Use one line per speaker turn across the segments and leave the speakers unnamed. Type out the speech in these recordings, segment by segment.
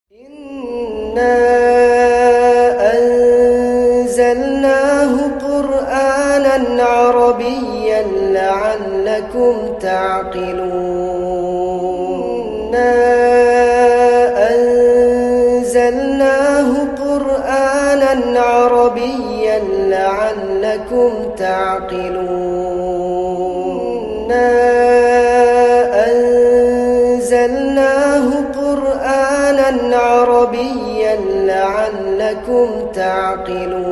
Inna anzalnahu Qur'anan Arabiyyan la'allakum ta'qilun. Inna anzalnahu Qur'anan Arabiyyan la'allakum ta'qilun. Inna anzalnahu Qur'anan Arabiyyan la'allakum ta'qilun.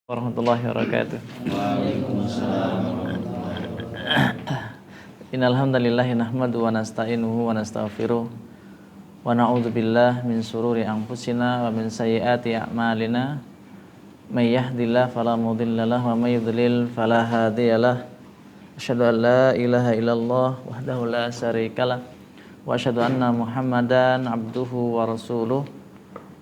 Warahmatullahi wabarakatuh. Innal hamdalillah nahmaduhu wa nasta'inuhu wa nastaghfiruh wa na'udzu billahi min shururi anfusina wa min sayyiati a'malina may yahdihillahu fala mudhillalah wa may yudlil fala hadiyalah. Asyhadu an la ilaha illallah wahdahu la syarikalah wa asyhadu anna Muhammadan abduhu wa rasuluh.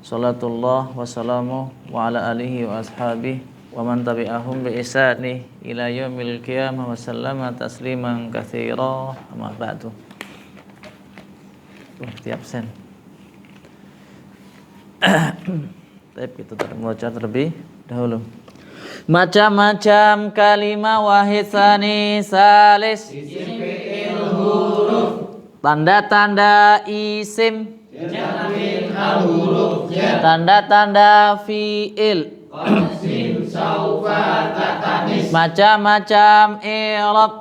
Salatullah wa salamu wa ala alihi wa ashabihi wa man tabi'ahum bi ihsani ila yaumil qiyamah wa sallama tasliman katsira. Amma ba'du. Absen. Tapi kita membaca terlebih dahulu. Macam-macam kalimah wahid tsani salis, isim fi'il huruf, tanda-tanda isim, jam'in al-huruf, tanda-tanda fi'il, qasim saufa tatanis, macam-macam i'rab,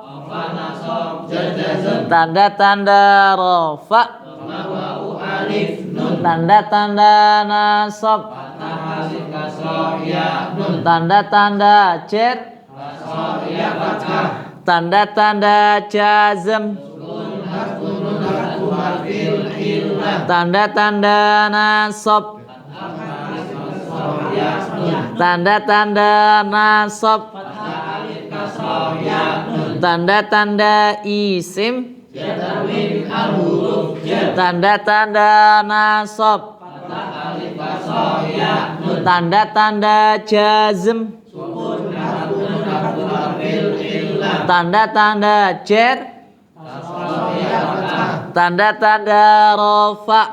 tanda-tanda rafa, alif nun, tanda-tanda nasab, tanda-tanda jar, tanda-tanda jazm, tanda-tanda nasab, tanda-tanda nasab, tanda-tanda isim, tanda-tanda nasab, tanda-tanda jazm, tanda-tanda jar, tanda-tanda rafa.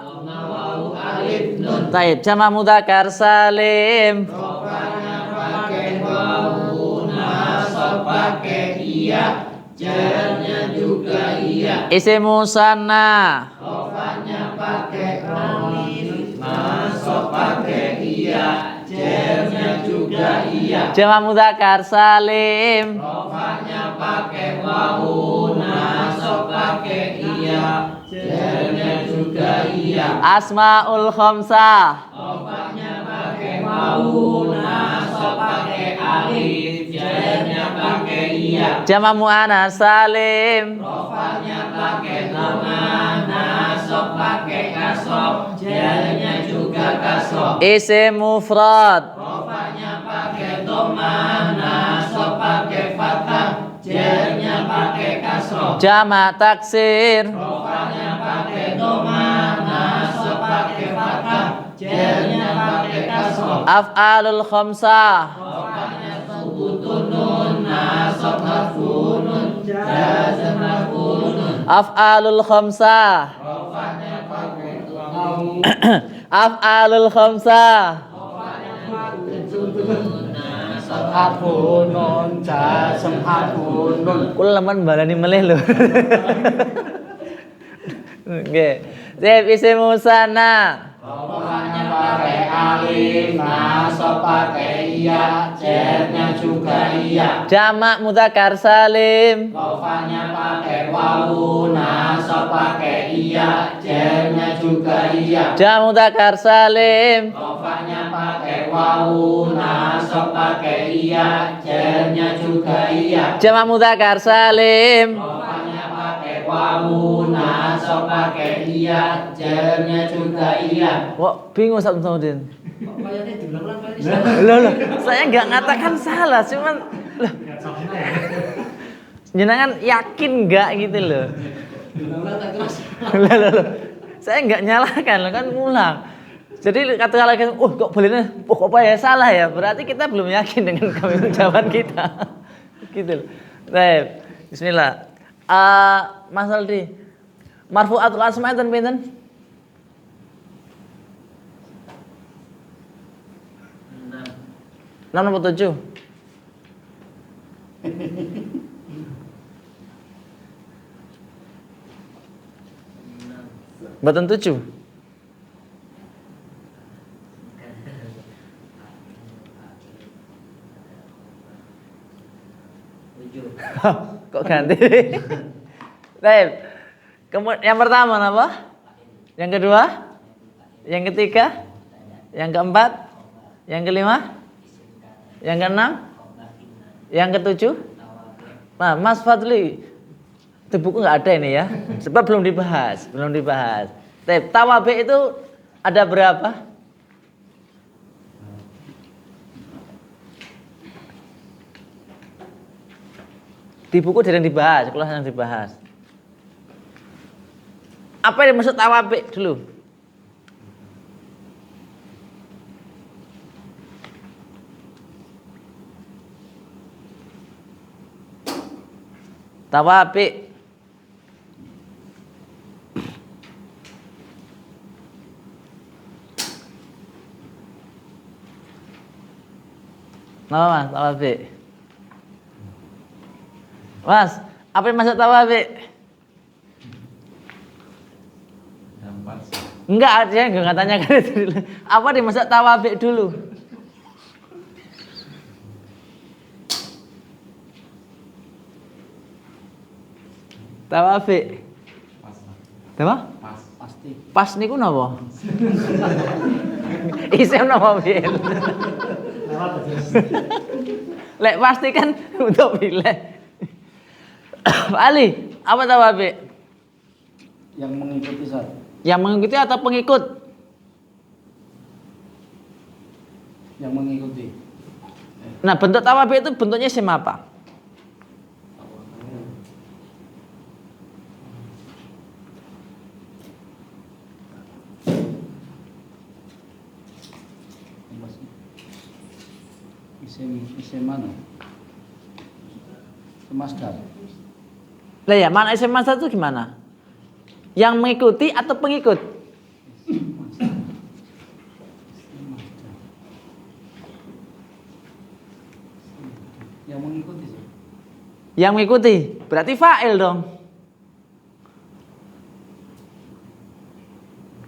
Taib jama mudzakkar salim, rofanya pakai wawu, nasab pakai iya, jarnya juga iya. Isim musanna, rofanya pakai alif, nasab pakai iya, jarnya juga iya. Jama mudzakkar salim, rofanya pakai wawu, nasab pakai iya, jarnya juga iya. Asmaul khamsah, rofanya pakai wawu, nasab pakai alif, jarnya pakai iya. Jama muannas salim, rofanya pakai dhamma, nasab pakai kasroh, jarnya juga kasroh. Isim mufrad, rofanya pakai dhamma, nasab pakai fathah, jarnya pakai kasroh. Jama taksir, rofanya pakai dhamma, nasab pakai fathah, jarnya pakai kasroh. Af'alul khamsah, rofanya subutun nun, nasab harfu nun, jazm harfu nun. Af'alul khamsah, rofanya pakai wawu. Af'alul khamsah, rofanya pakai subutun, nasab harfu nun, jazm harfu nun. Kula lemen balani melih lho. Nggih. Sip, isim musanna, rofanya pakai alif, nasab pakai iya, jarnya juga iya. Jamak mudzakkar salim, rofanya pakai wawu, nasab pakai iya, jarnya juga iya. Jamak mudzakkar salim, rofanya pakai wawu, nasab pakai iya, jarnya juga iya. Jamak mudzakkar salim, rofanya pakai wawu, nasab pakai iya, jarnya juga iya. Wah, bingung Ustaz Mutaudin. Loh, saya nggak ngatakan salah, cuman loh. Jenengan yakin nggak gitu loh? Loh. Saya nggak nyalakan loh, kan ngulang. Jadi kata lagi, kok bolehnya, apa ya salah ya? Berarti kita belum yakin dengan jawaban kita. Gitu loh. Baik, bismillah. Mas Aldi, marfu'atul asma' enten pinten? 6 atau 7? Mboten 7. Kok ganti? Baik. Yang pertama apa? Yang kedua? Yang ketiga? Yang keempat? Yang kelima? Yang keenam? Yang ketujuh? Nah, Mas Fadli, di buku nggak ada ini ya, sebab belum dibahas. Tawabi itu ada berapa? Di buku tidak dibahas, kelas yang dibahas. Apa yang dimaksud tawabi dulu? Tawabi. Nama Mas, tawabi. Mas, apa yang maksud tawabi? Enggak, dia enggak tanya kan dulu. Apa yang maksud tawabi dulu? Tawabi. Apa?
Pasti.
Pas niku napa? Isem napa piye? Lek pasti kan untuk pilih. Ali, apa tawabi?
Yang mengikuti Ustaz.
Yang mengikuti atau pengikut?
Yang mengikuti.
Nah, bentuk tawabi itu bentuknya isim apa?
Isim mana? Masdar.
Lah ya, mana isim masdar itu gimana? Yang mengikuti atau pengikut?
Yang mengikuti sih.
Yang mengikuti, berarti fa'il dong.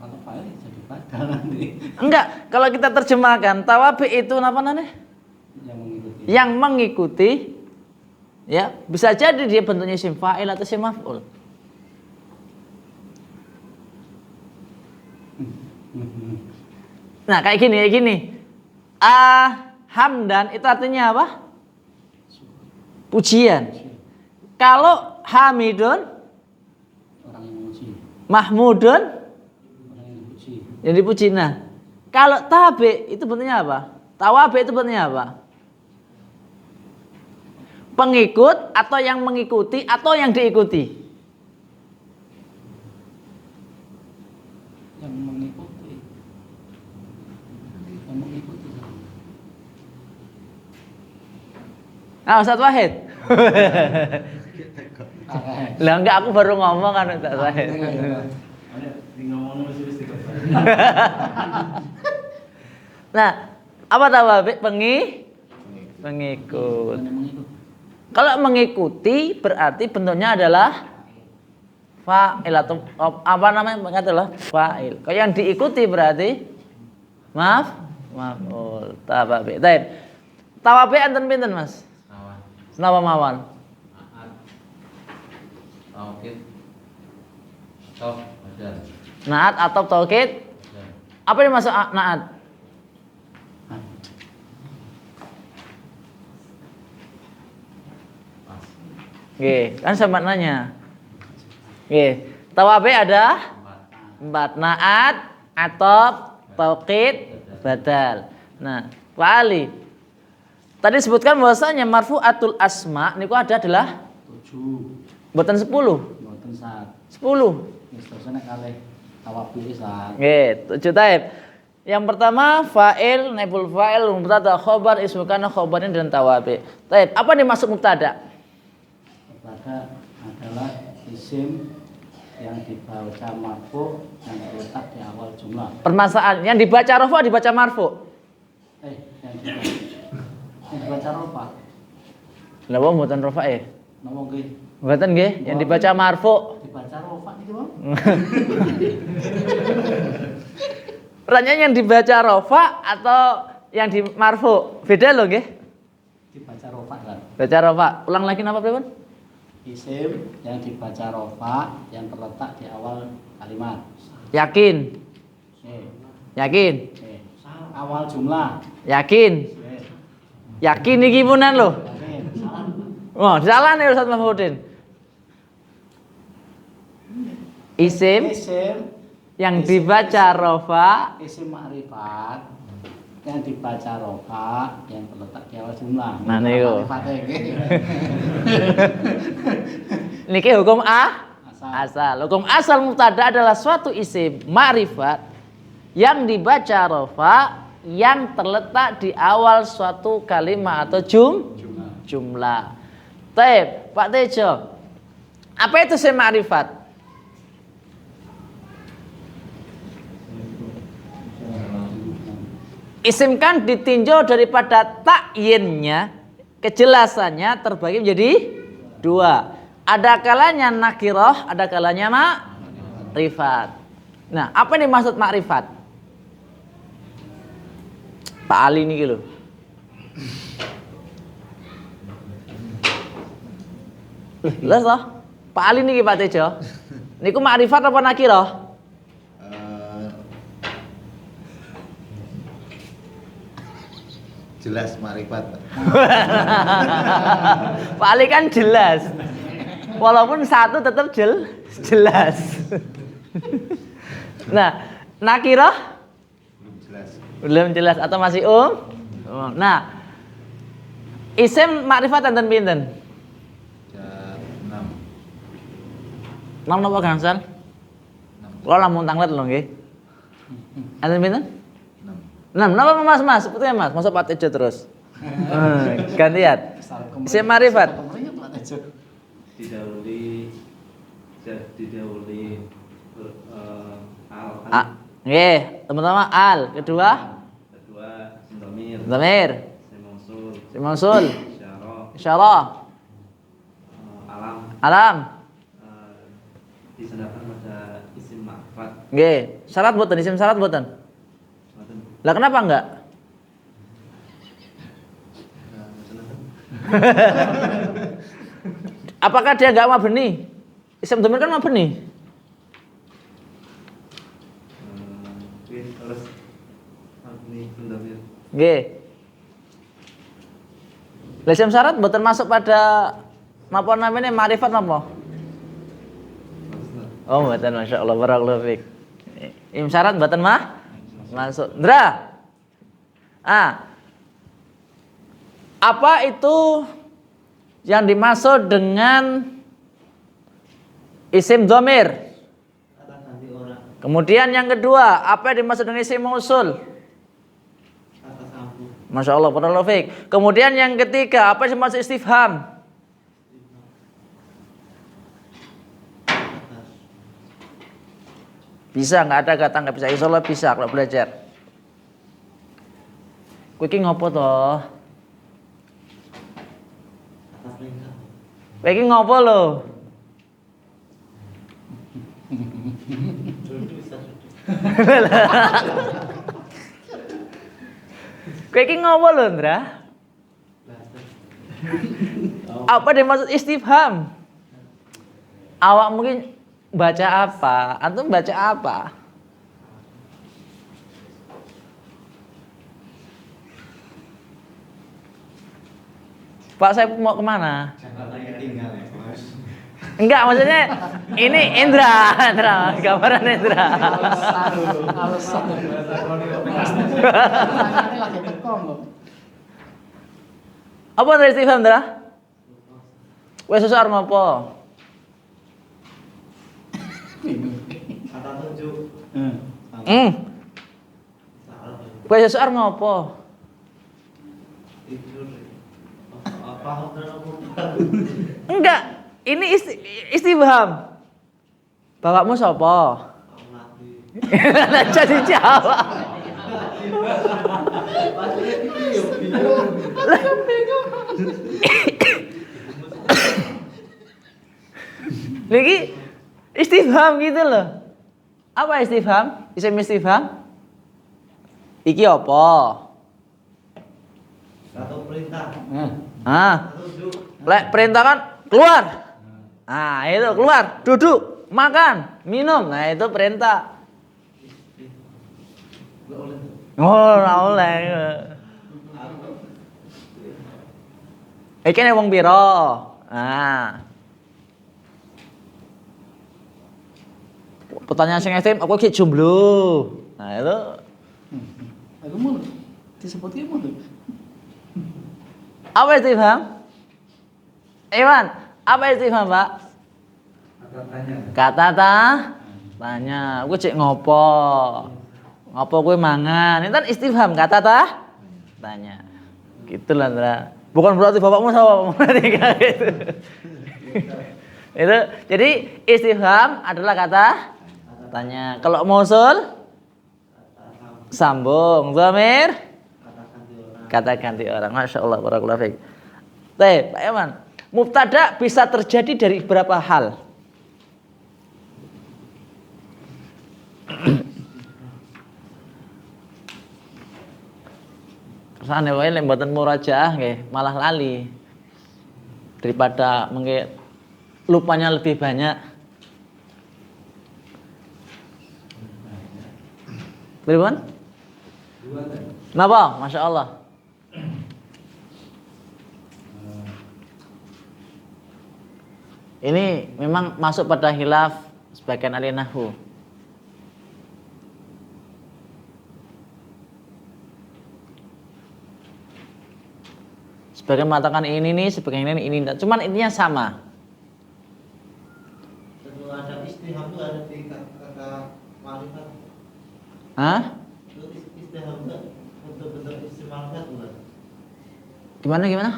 Kalau fa'il jadi badal nanti.
Enggak, kalau kita terjemahkan tawabi itu apa namanya?
Yang mengikuti.
Yang mengikuti, ya bisa jadi dia bentuknya isim fa'il atau isim maf'ul. Nah kayak gini. Hamdan itu artinya apa? Pujian. Kalau hamidun,
Orang yang memuji.
mahmudun,
Orang yang dipuji.
yang dipuji. Nah, kalau tabi itu bentuknya apa? Tawabi itu bentuknya apa? Pengikut atau yang mengikuti atau yang diikuti?
Yang mengikuti. Yang mengikuti.
Nah, Ustaz Wahid. Lah enggak, aku baru ngomong kan Ustaz Wahid. Nah, apa tawabi? Pengikut.
Yang mengikuti.
Kalau mengikuti berarti bentuknya adalah fa'il atau apa namanya adalah fa'il. Kalau yang diikuti berarti maf'ul. Tawabi. Baik. Tawabi enten pinten, Mas? Senapa mawon? Naat atau taukid? Apa yang masuk naat? Oke, kan sama nanya. Oke, tawabi ada 4. Naat, atop, taukid, badal. Nah, Pak Ali. Tadi sebutkan bahwasanya marfu'atul asma niku adalah
7.
mboten 10.
Mboten saat.
10.
Wis terusane kalih tawabi Ustaz.
Nggih, 7 taib. Yang pertama fa'il, naibul fa'il, mubtada, khobar, ismu kana, khobarin dan tawabi. Baik, apa dimaksud mubtada?
Mubtada adalah isim yang dibaca marfu yang terletak di awal jumlah.
Permasalahan yang dibaca rafa dibaca marfu.
Yang dibaca rafa.
Lah wong mboten rafa
Napa nggih?
Mboten nggih, yang dibaca marfu.
Dibaca rafa iki, Bang.
Pertanyaan yang dibaca rafa atau yang di marfu? Beda loh nggih.
Dibaca rafa kan.
Baca rafa. Ulang lagi napa, Pripun?
Isim yang dibaca rafa yang terletak di awal kalimat.
Yakin. Yakin.
Awal jumlah.
Yakin. Yakin iki punan lho. Oh, salah nih Ustaz Mahmudin. Isim yang dibaca rafa,
isim ma'rifat yang dibaca rafa yang terletak di awal jumlah.
Nah niku.
Ma'rifate iki.
Niki hukum asal. Hukum asal mubtada adalah suatu isim ma'rifat yang dibaca rafa yang terletak di awal suatu kalimat atau jumlah. Baik, Pak Tejo. Apa itu isim ma'rifat? Isim kan ditinjau daripada takyinnya, kejelasannya terbagi menjadi dua. Ada kalanya nakirah, ada kalanya ma'rifat. Nah, apa ini maksud ma'rifat? Pak Ali ini gitu. Lah toh? Pak Ali niki Pak Tejo. Niku ma'rifat apa nakirah?
Jelas ma'rifat.
Pak Ali kan jelas. Walaupun satu tetap jelas. Nah, nakirah belum jelas atau masih Nah, isim ma'rifat enten pinten? 6 napa gangsal? 6. Kula lamun tanglet lho nggih. Enten pinten? 6. Napa Mas? Sebutnya Mas, masuk Pak Tejo terus. Gantian. Isim ma'rifat.
Didahului al.
Nggih, pertama al, kedua dhamir. Isim mausul. Isyarah. Alam.
Disandarkan pada isim ma'rifat.
Nggih, syarat mboten, isim syarat mboten. Lah kenapa enggak? Apakah dia enggak mabni? Isim dhamir kan mabni.
Terus mabni dhamir.
Nggih. Lah isim syarat mboten masuk pada napa namanya ma'rifat napa? Oh, mboten, masyaallah, barakallahu fiik. Isim syarat mboten masuk. Ndra. Apa itu yang dimaksud dengan isim dhamir? Kemudian yang kedua, apa yang dimaksud dengan isim mausul? Masya Allah, barakallahu fiik. Kemudian yang ketiga, apa yang dimaksud istifham? Bisa, nggak ada kata nggak bisa. Insya Allah bisa kalau belajar. Kowe iki ngopo toh? Kowe iki ngopo lho? Kowe iki ngopo lho, Ndra? Apa yang maksud istifham? Awak mungkin baca apa? Antum baca apa? Pak, saya mau kemana? Enggak, maksudnya ini Indra, gambaran Indra. Apa dari istifham, Indra? Wes susah ngopo?
Kata tunjuk.
Kowe sesuk ngopo?
Tidur. Apa apa?
Enggak, ini istifham. Bapakmu sapa? Jadi jawab. Lagi istifham gitu loh. Apa istifham? Isim istifham? Iki apa?
Atau perintah.
Ah,
Atau duduk.
lek perintah kan keluar. Nah, itu keluar, duduk, makan, minum. Nah, itu perintah.
Enggak oleh.
Oh, ora oleh. Iki nek wong pira? Nah. Pertanyaan sing ekstrem, aku iki jomblo. Nah, itu
Aku mau disebutnya mau.
apa istifham? Iwan, apa istifham, Pak?
Atau tanya.
Kata tanya. Aku cek ngopo? Ngopo kowe mangan? Ini kan istifham, kata tanya. Gitu lah, Ndra. Bukan berarti bapakmu sama bapakmu gitu. Itu jadi istifham adalah kata tanya. Kalau mausul sambung, dhamir kata ganti orang. Masya Allah, barakallahu fiik. Pak Iman, mubtada bisa terjadi dari berapa hal? Kersane wae lek mboten murajaah nggih, malah lali. Daripada mengke lupanya lebih banyak. Pripun? Napa? Masya Allah. Ini memang masuk pada khilaf sebagian ahli nahwu. Sebagian mengatakan ini nih, sebagian ini. Cuman intinya sama.
Setelah ada istiham itu ada di kata malifat.
Hah?
Itu istiham itu untuk bentuk isim malifat bukan?
Gimana?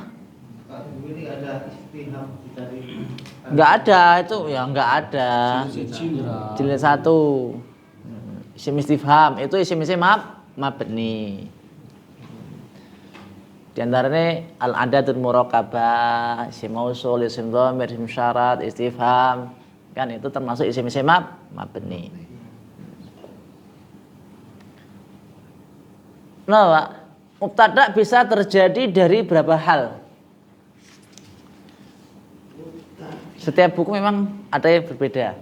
Kalau ini ada istiham dari.
Enggak ada, itu ya enggak ada. Jilid 1. Isim istifham itu isim-isim mabni. Di antaranya al-adatul murakkabah, isim mausul, isim dhamir, isim syarat, istifham. Kan itu termasuk isim-isim mabni. Nah, Pak, mubtada bisa terjadi dari berapa hal? Setiap buku memang ada yang berbeda.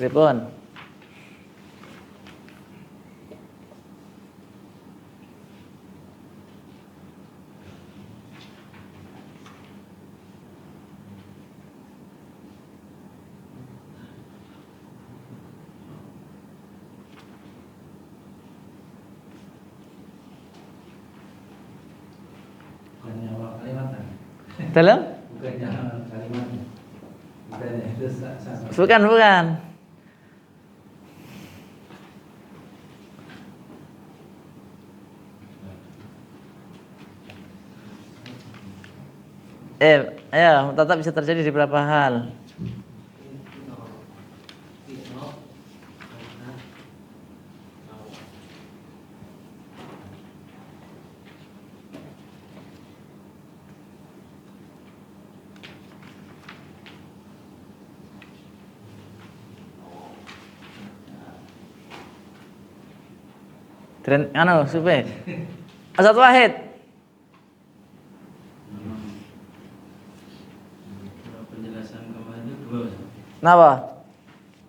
Pripun?
Bukannya awal kalimatnya.
Dalam?
Bukannya awal kalimatnya. Bukannya itu sama.
Bukan. Ayo, tetap bisa terjadi di beberapa hal. Dan supaya Azat Wahid.
Penjelasan kemarin itu dua.
Kenapa?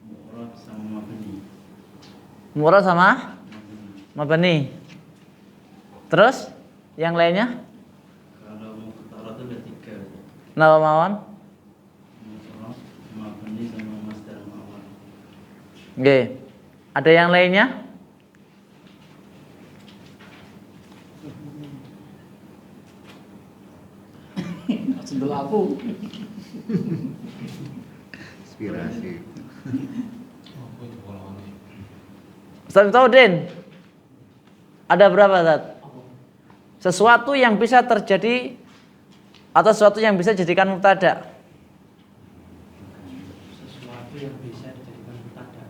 Murad sama mabni.
Murad sama mabni. Terus yang lainnya?
Kalau muktarat itu ada tiga.
Kenapa mawon?
Muktarat, mabni sama masdar mawon.
Oke. Ada yang lainnya?
Sendul aku.
Inspirasi.
Ustaz Taudin, ada berapa Ustaz? Sesuatu yang bisa terjadi atau sesuatu yang bisa dijadikan mubtada.
Sesuatu yang bisa dijadikan mubtada.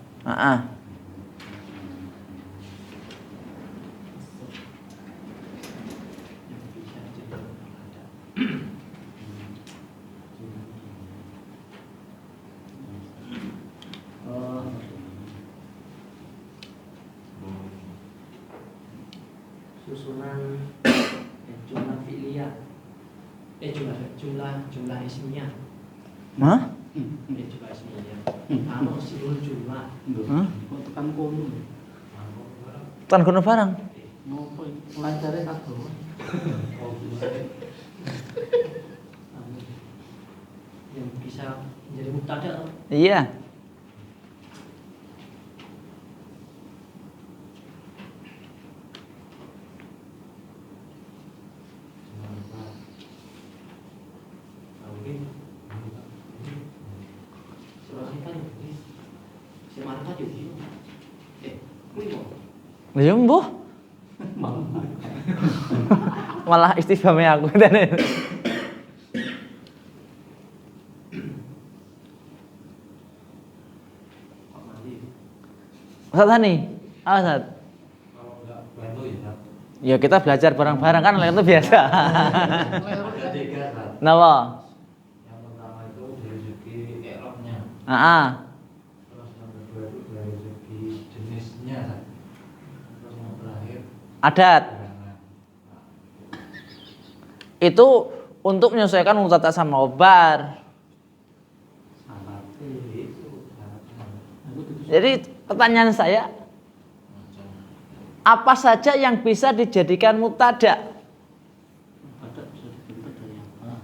Susunan jumlah fi'liyah. Jumlah ismiyah.
Hah?
Jumlah ismiyah. Kalau silul jumlah.
Kok tekan kono.
Tuan kono barang.
Ngopo pelajare satu.
Yang bisa menjadi mubtada.
Iya. Ya mbuh. Malah istifhamnya aku tadi. Ustaz Hani, apa Ustaz?
Kalau enggak bantu ya.
Ya kita belajar bareng-bareng kan itu biasa.
Ada tiga Ustaz.
Napa?
Yang pertama itu dari segi i'rabnya.
Heeh.
Terus yang kedua itu dari segi jenisnya Ustaz. Terus yang terakhir
Adat.
barangan.
Itu untuk menyesuaikan mubtada sama khobar.
Syarat.
Itu syaratnya.
Aku tuh
Jadi pertanyaan saya, apa saja yang bisa dijadikan mubtada?
ada bisa dibentuk dari apa?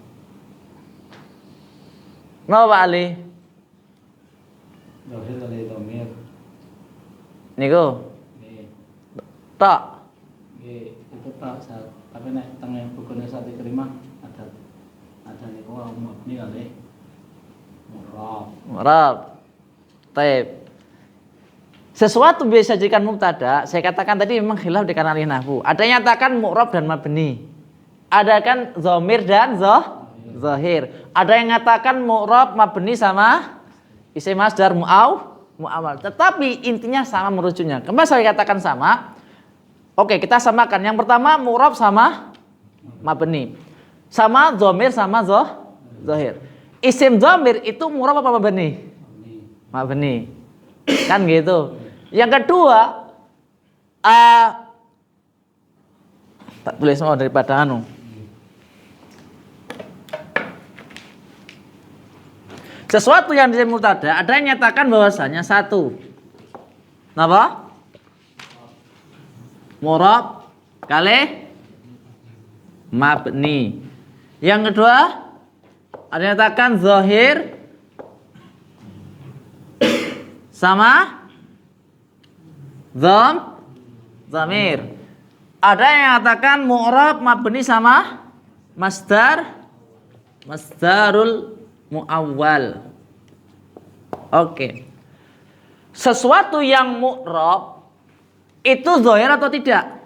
Napa Pak Ali?
Dohir dari domir.
Niku,
Nih,
tok.
itu tak saat tapi nek tengah bukunya saat diterima ada nih kok ini kali murah.
Murab. Taib. Sesuatu bisa dijadikan mubtada, saya katakan tadi memang khilaf di kalangan ahli nahwu. Ada yang nyatakan mu'rab dan mabni. Ada kan dhamir dan zahir. Ada yang nyatakan mu'rab mabni sama isim masdar mu'awwal. Tetapi intinya sama merujuknya. Kenapa saya katakan sama? Oke, kita samakan. Yang pertama mu'rab sama mabni. Sama dhamir sama zahir. Isim dhamir itu mu'rab apa mabni? Mabni. Kan gitu. Yang kedua, tak boleh semua daripada anu. Sesuatu yang disebut mubtada, ada yang nyatakan bahwasanya satu. Napa? Murab kali mabni. Yang kedua, ada yang nyatakan zahir sama dhamir. Ada yang mengatakan mu'rab mabni sama masdarul muawwal. Oke. Sesuatu yang mu'rab itu zahir atau tidak?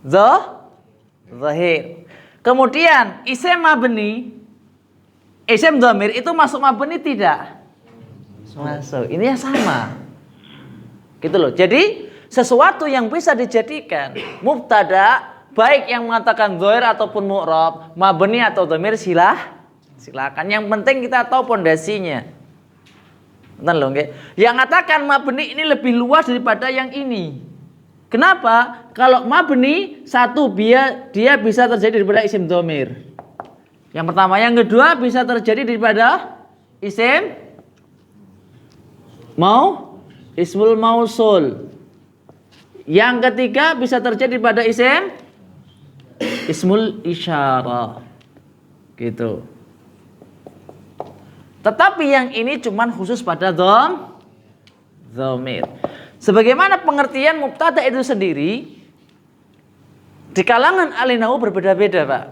Zahir. Kemudian isim mabni, isim dhamir itu masuk mabni tidak? Masuk. Ini yang sama. Gitu loh. Jadi sesuatu yang bisa dijadikan mubtada, baik yang mengatakan zahir ataupun mu'rab, mabni atau dhamir silakan. Yang penting kita tahu pondasinya. Betul loh, nggih. Yang mengatakan mabni ini lebih luas daripada yang ini. Kenapa? Kalau mabni satu dia bisa terjadi daripada isim dhamir. Yang pertama, yang kedua bisa terjadi daripada isim ismul mausul. Yang ketiga bisa terjadi pada ismul isyarah. Gitu. Tetapi yang ini cuman khusus pada dhamir. Sebagaimana pengertian mubtada itu sendiri di kalangan ahli nahwu berbeda-beda, Pak.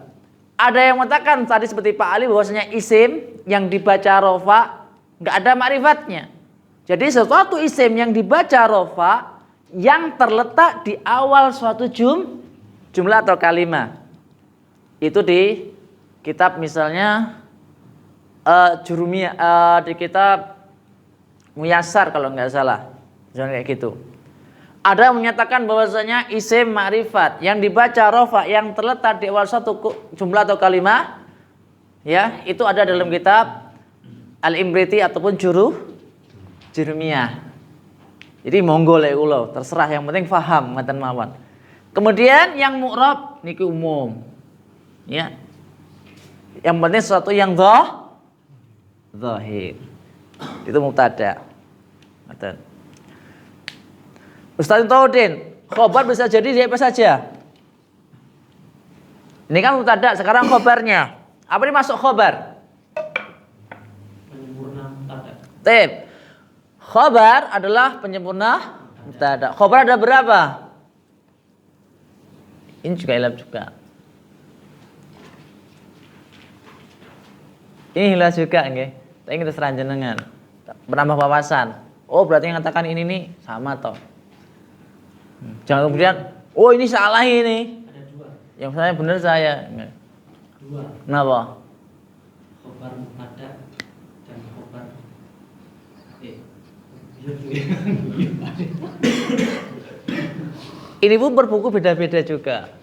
Ada yang mengatakan tadi seperti Pak Ali bahwasanya isim yang dibaca rofa nggak ada ma'rifatnya. Jadi sesuatu isim yang dibaca rofa yang terletak di awal suatu jumlah atau kalimat. Itu di kitab misalnya Jurumiyah, di kitab Muyassar kalau nggak salah. Misalnya kayak gitu. Ada yang menyatakan bahwasanya isim ma'rifat yang dibaca rofa yang terletak di awal satu jumlah atau kalimat, ya itu ada dalam kitab Al-Imriti ataupun Jurumiyah. Jadi monggo lek kula, terserah yang penting faham ngoten mawon. Kemudian yang mu'rab niki umum. Ya. Yang penting sesuatu yang zahir. Itu mubtada. Ngoten. Ustaz Taudin, khobar bisa jadi dia apa saja? Ini kan mubtada, sekarang khobarnya. Apa ini masuk khobar?
Penyempurna mubtada.
Tip. Khobar adalah penyempurna mubtada. Khobar ada berapa? Ini juga hilaf juga. Ini hilaf juga nggih. Tapi kita seranjenengan. Menambah wawasan. Oh, berarti yang katakan ini nih sama toh. Jangan kemudian, oh ini salah ini.
Ada dua.
Yang saya benar saya.
Dua.
Kenapa?
Khobar mubtada dan khobar
Ini pun berbuku beda-beda juga.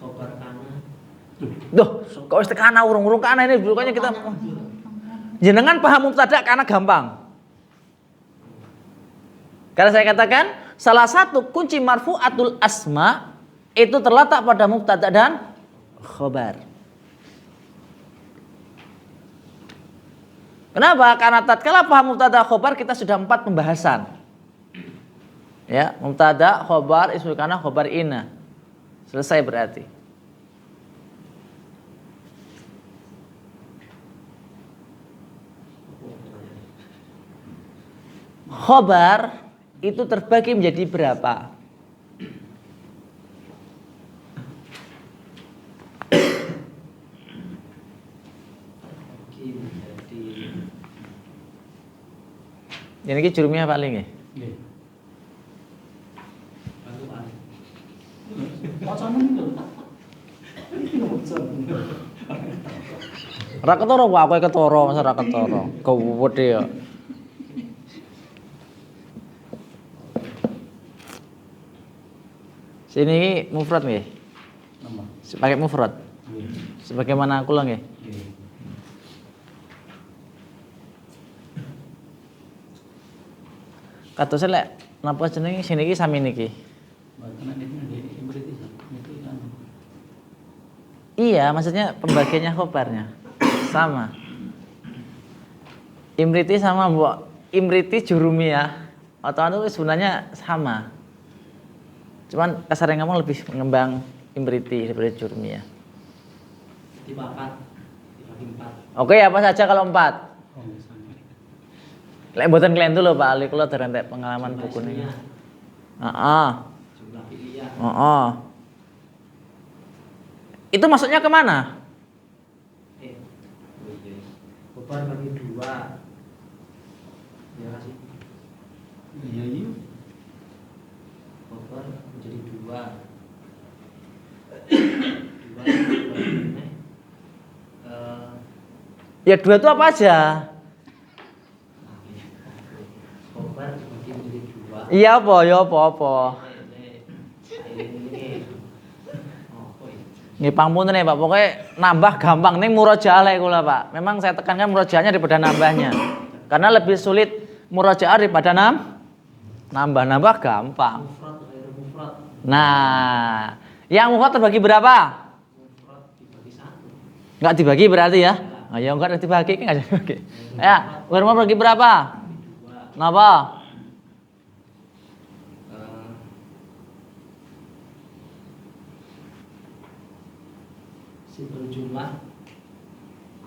khobar kana.
Duh, kok wis tekana urung-urung kana ini bukannya kita jenengan paham mubtada karena gampang. Karena saya katakan salah satu kunci marfu'atul asma itu terletak pada mubtada dan khobar. Kenapa? Karena tatkala paham mubtada khobar kita sudah 4 pembahasan. Ya, mubtada, khobar, ismul kana, khobar inna. Selesai berarti. Khobar itu terbagi menjadi berapa? Jadi ini jurumnya paling ya?
Nggih.
Bantuan.
Wacana niku.
Ora ketara kok aku ketara, masa ora ketara. Gawedhe ya. Sini mufrad nggih.
Nama.
Pakai mufrad.
Nggih.
Sebagaimana aku lah nggih.
Nggih.
Kados lek napa jenenge sini iki sami niki.
Mboten nek niki berarti niki kan.
Iya, maksudnya pembagiannya khobarnya sama. Imriti sama Mbok. Imriti Jurumiyah atau sebenarnya sama. Cuman kasarnya ngomong lebih mengembang Imriti daripada Jurumiyah.
Dibagi 4. Dibagi 4.
Oke, apa saja kalau 4?
Oh, sama.
Lek mboten kalian dulu Pak Ali, kula derentek pengalaman
Jumlah
buku ini.
ismiyah,
Heeh.
jumlah fi'liyah.
Heeh. Itu masuknya kemana?
Khobar bagi 2. Ya kasih.
Iya iya.
Khobar menjadi 2. 2
Ya 2 itu apa aja?
khobar dibagi menjadi 2.
Iya apa? Ya apa? Nggih pangapunten ya Pak, pokoknya nambah gampang ning murojaah lek kula Pak. Memang saya tekankan murojaahnya daripada nambahnya. Karena lebih sulit murojaah daripada nambah gampang.
Mufrad ghairu mufrad.
Nah, yang mufrad terbagi berapa?
Mufrad dibagi 1.
Enggak dibagi berarti ya? Oh, ya enggak dibagi kan enggak dibagi. Ya, ghairu mufrad bagi berapa?
2.
Napa?
Sibul jumlah,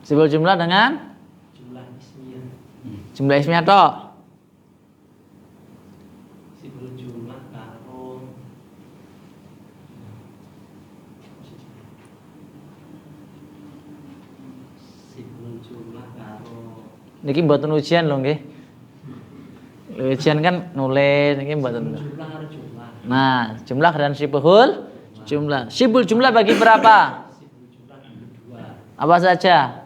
Sibul jumlah dengan
jumlah ismiyah.
jumlah ismiyah tok.
Sibul jumlah karo jumlah karo
Niki mboten ujian lho nggih. Ujian kan nulis, niki mboten.
jumlah karo jumlah.
Nah, jumlah dan sibul jumlah. Sibul jumlah bagi berapa?
Sibul jumlah dua.
Apa saja?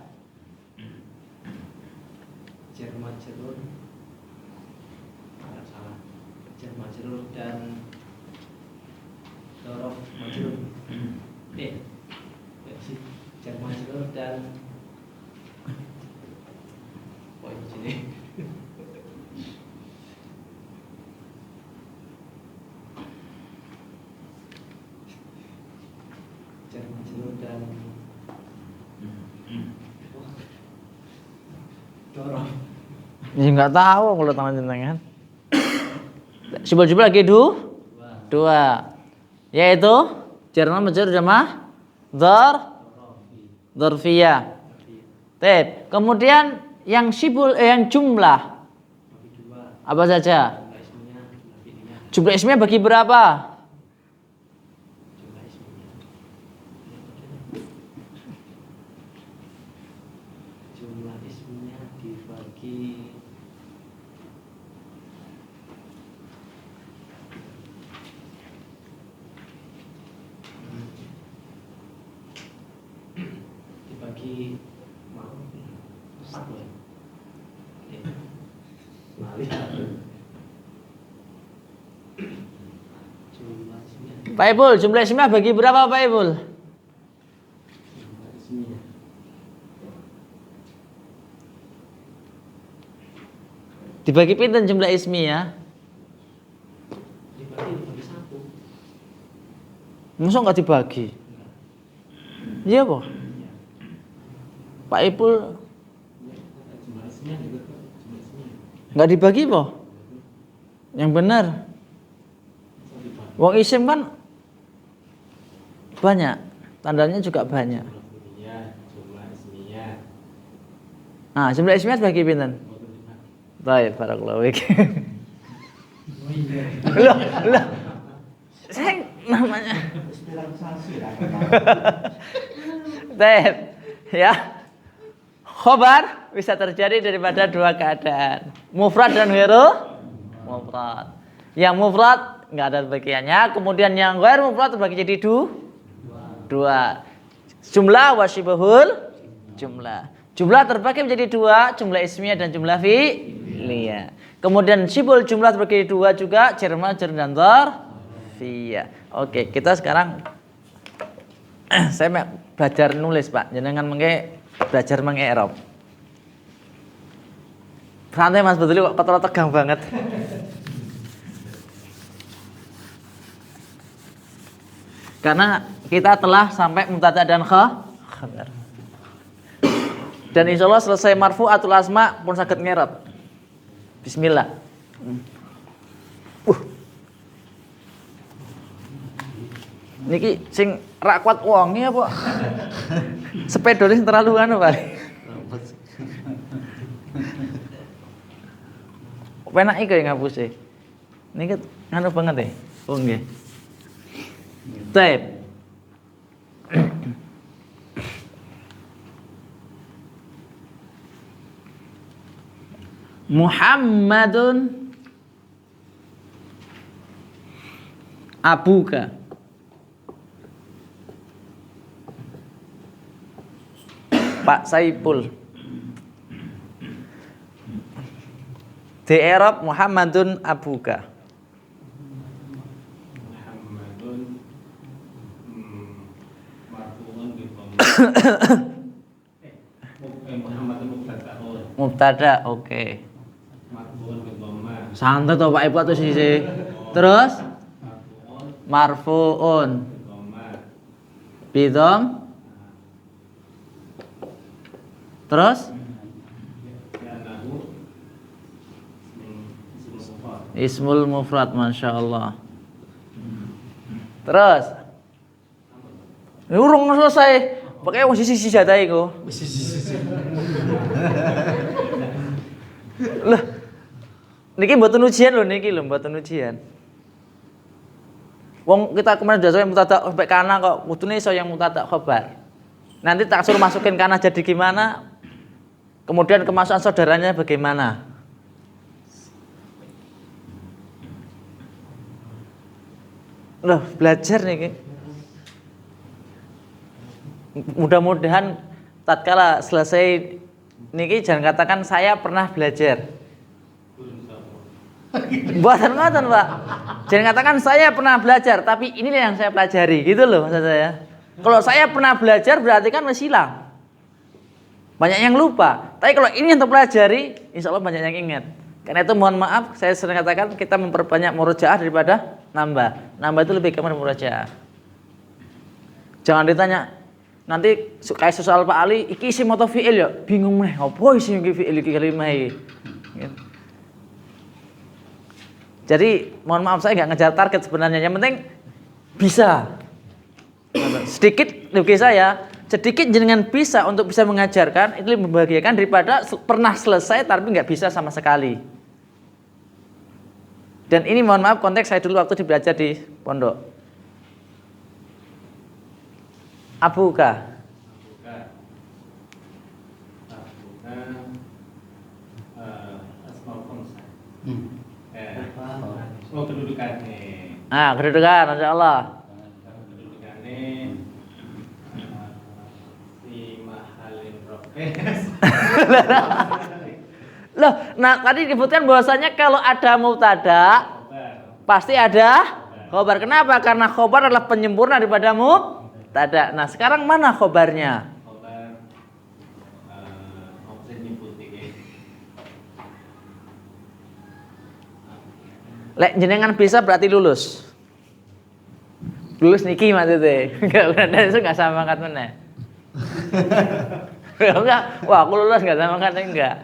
Jar majrur. Salah. Jar majrur dan dorof majrur. Jar majrur dan sini. Jar majrur dan dorof.
Ya nggak tahu kalau tangan jenengan. Sibul jumlah lagi dua. Yaitu jar majrur jamaah dzarfiyah. Tep. Kemudian yang sibul yang jumlah
Bagi dua.
apa saja?
Jumlah isminya, jumlah fi'linya.
Jumlah ismnya bagi berapa?
Jumlah isminya. Jumlah isminya dibagi mau satu ya. Jumlah isminya.
Pak Ibul, jumlah ismnya bagi berapa Pak Ibul?
Jumlah isminya.
Dibagi pinten jumlah ismiyah?
Dibagi satu.
Masa nggak dibagi? Iya po? Pak Ipul
Jumlah isminya juga jumlah isminya.
nggak dibagi po? Yang benar. Wong isim kan banyak, tandanya juga banyak.
Jumlah isminya.
Nah, jumlah ismiyah dibagi pinten? Baik, barakallahu fiik. Loh. Saya namanya. Tep, ya. Khobar bisa terjadi daripada dua keadaan. Mufrad dan ghairu mufrad. Yang mufrad nggak ada bagiannya, kemudian yang ghairu mufrad terbagi jadi dua. Jumlah wasyibhul jumlah. Jumlah terbagi menjadi dua, jumlah ismiyah dan jumlah fi'liyah. Kemudian sibul jumlah terbagi dua juga, jar majrur dan dzarfiyah. Oke, kita sekarang saya belajar nulis Pak, jenengan mengke belajar mengi'rab. Santai Mas Betul kok ketara tegang banget. Karena kita telah sampai mubtada dan khabar. Dan insya Allah selesai marfu'atul asma pun saged ngerap. Bismillah. Niki sing rak kuat wonge apa? Sepedone sing terlalu anu Pak. Penak iki ngapuse. Niki anu banget oh nggih. Taib. Muhammadun abuka. Pak Saipul. Di Arab Muhammadun abuka.
Muhammadun marfu'un bi Muhammadun mubtada'un.
Mubtada, oke.
Marfu'un bi dhamma.
Santai toh Pak Ibu atau sisi. Terus
Marfu'un
marfuun
bi dhamma.
bidom. Terus
Ya'nahu ismul mufrad.
ismul mufrad, masya Allah. Terus urung selesai. Pakai wong sisi jatah iku. Lah, niki mboten ujian lho niki lho, mboten ujian. Wong kita kemarin sudah yang mubtada sampai kana kok kudune iso yang mubtada khabar. Nanti tak suruh masukin kana jadi gimana? Kemudian kemasukan saudaranya bagaimana? Loh, belajar nih. Mudah-mudahan tatkala selesai niki jangan katakan saya pernah belajar. Buatan ngoten, Pak. Jangan katakan saya pernah belajar, tapi ini yang saya pelajari, gitu loh maksud saya. Kalau saya pernah belajar berarti kan masih hilang. Banyak yang lupa. Tapi kalau ini yang terpelajari, insya Allah banyak yang ingat. Karena itu mohon maaf, saya sering katakan kita memperbanyak murojaah daripada nambah. Nambah itu lebih kepada murojaah. Jangan ditanya, nanti kayak soal Pak Ali, iki isi moto fi'il ya, bingung nih, apa isi fi'il iki kalimah iki. Jadi mohon maaf saya nggak ngejar target sebenarnya. Yang penting bisa. Sedikit bagi saya, sedikit jenengan bisa untuk bisa mengajarkan itu lebih membahagiakan daripada pernah selesai tapi nggak bisa sama sekali. Dan ini mohon maaf konteks saya dulu waktu belajar di pondok. Abuka.
Oh, kedudukannya.
Ah, kedudukan, Masya Allah.
Kedudukannya si mahalin
Loh, nah tadi disebutkan bahwasanya kalau ada mubtada pasti ada khobar. Kenapa? Karena khobar adalah penyempurna daripada mubtada. Nah, sekarang mana khobarnya? Lek jenengan bisa berarti lulus. Lulus niki maksudnya. Enggak sama angkat mana. Enggak, wah aku lulus enggak sama angkat enggak.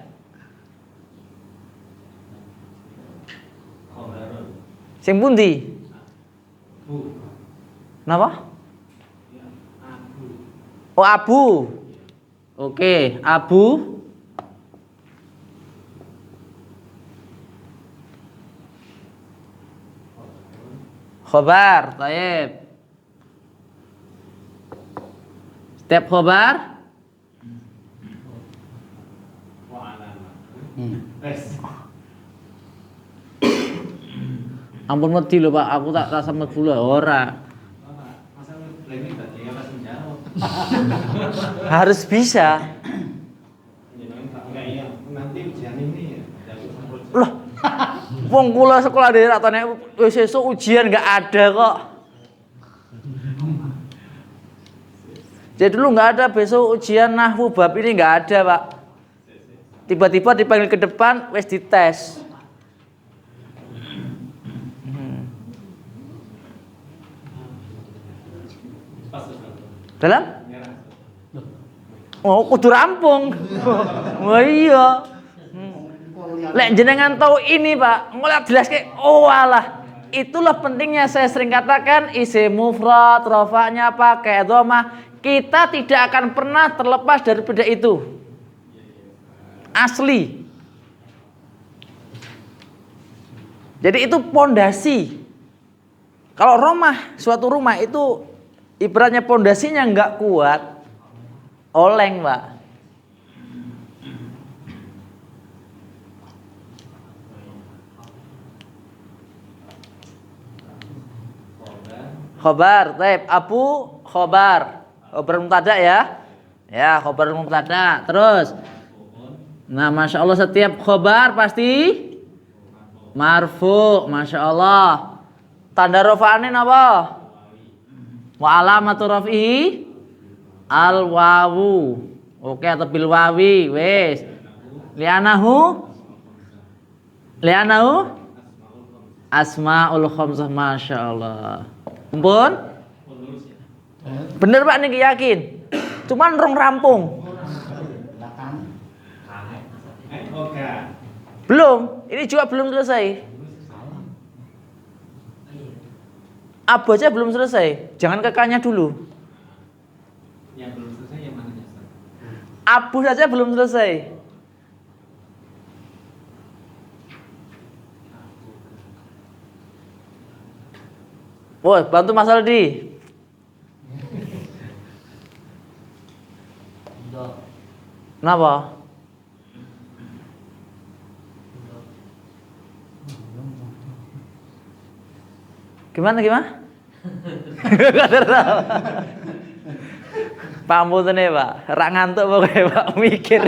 Sing pundi? Napa? Oh, abu. Oke, abu. Khobar, taib. Setiap khobar ampun mati lho Pak, aku tak rasa mlebu lho ora. Harus bisa.
Nanti ujian ini
Loh, wong kula sekolah dhewe rak tane wis sesuk ujian enggak ada kok. Jadi dulu enggak ada besok ujian nahwu bab ini enggak ada, Pak. Tiba-tiba dipanggil ke depan wis dites. Dalam? Oh, kudu rampung. Wah iya. Lek jenengan tahu ini Pak, ngolak jelas kayak oh alah. Itulah pentingnya saya sering katakan isim mufrad, rafa'nya pakai dhamma. Kita tidak akan pernah terlepas daripada itu. Asli. Jadi itu pondasi. Kalau suatu rumah itu ibaratnya pondasinya enggak kuat, oleng, Pak. Khobar, taib, abu, khobar. Khobar mubtada ya. Ya, khobar mubtada. Terus. Nah, Masya Allah setiap khobar pasti marfu, Masya Allah. Tanda rafa'ane apa? Wa alamatu raf'ihi al wawu. Oke, atau bil wawi, wes. Li'anahu asmaul khamsah, Masya Allah. Ampun? Bener Pak nih yakin. Cuman rong rampung. Belum, ini juga belum selesai. Abu aja belum selesai. Jangan kekanya dulu.
yang belum selesai yang mana Ustaz?
Abu saja belum selesai. Woi, bantu Mas Aldi. Kenapa? Gimana? Pak Mutune Pak, rak ngantuk pokoknya Pak mikir.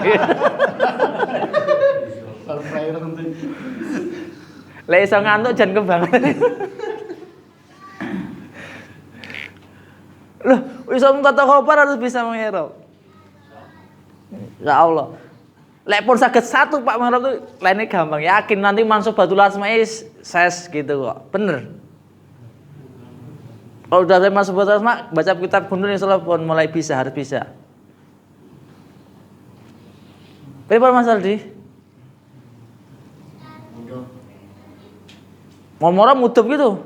Kalau player nanti.
Lek iso ngantuk jan kebangetan. Loh, iso tata khobar harus bisa menghirap. Ya Allah. Lek pun saged satu Pak menghirap tuh lainnya gampang. Yakin nanti Mansubatul Asma'i ses gitu kok. Bener. Kalau udah saya Mansubatul Asma, baca kitab Guntur insyaallah pun mulai bisa, harus bisa. Berapa Mas Aldi? Mau-mora mudup gitu.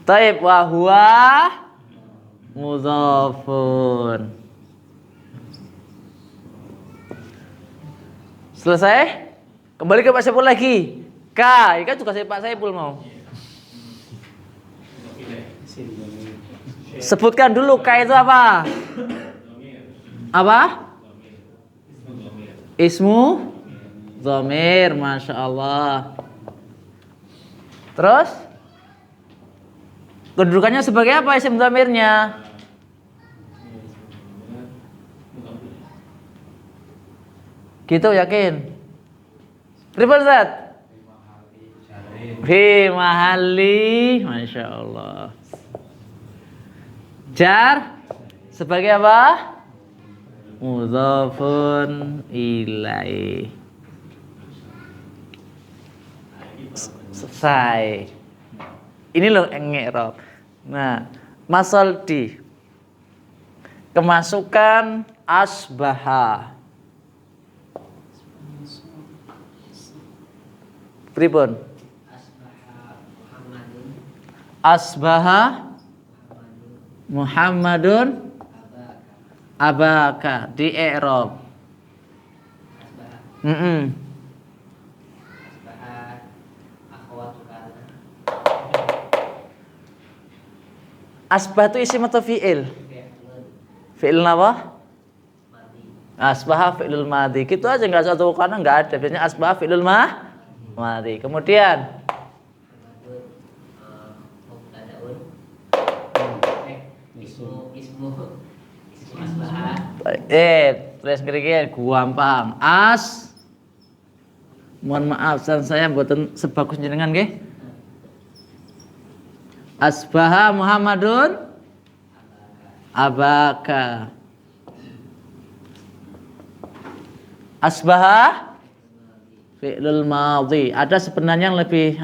Taib wa huwa mudhafun. Selesai? Kembali ke Pak Saiful lagi. K, ini kan juga Pak Saiful mau. Sebutkan dulu K itu apa? Apa? Ismu dhamir, Masya Allah. Terus? Kedudukannya sebagai apa isim dhamirnya? Gitu yakin? Berapa Ustaz? Fi mahalli, Masya Allah. Jar sebagai apa? Mudhafun ilaih. Selesai. Ini loh nge'rab. Nah, masal di kemasukan asbaha. Pripun? Asbaha Muhammadun abaka di i'rab. Asbah itu isim atau fi'il? Fi'il apa? Asbah fi'ilul madhi. Gitu aja enggak satu karena enggak ada. Biasanya asbah fi'ilul madhi. Kemudian tulis kira-kira gampang. Mohon maaf saya mboten sebagus jenengan nggih. Asbaha Muhammadun abaka. Asbaha fi'lul madhi. Ada sebenarnya yang lebih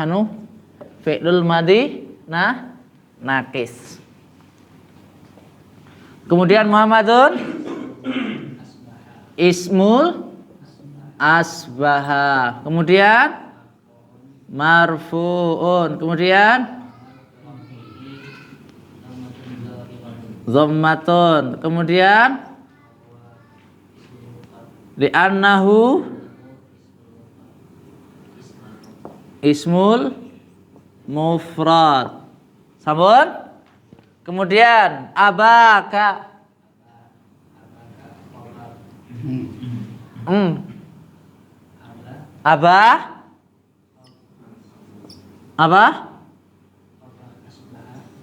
fi'lul madhi nakis. Kemudian Muhammadun ismul asbaha. Kemudian marfu'un. Kemudian dhammatun. Kemudian li'annahu ismul mufrad. Sampun? Kemudian abaka. Apa?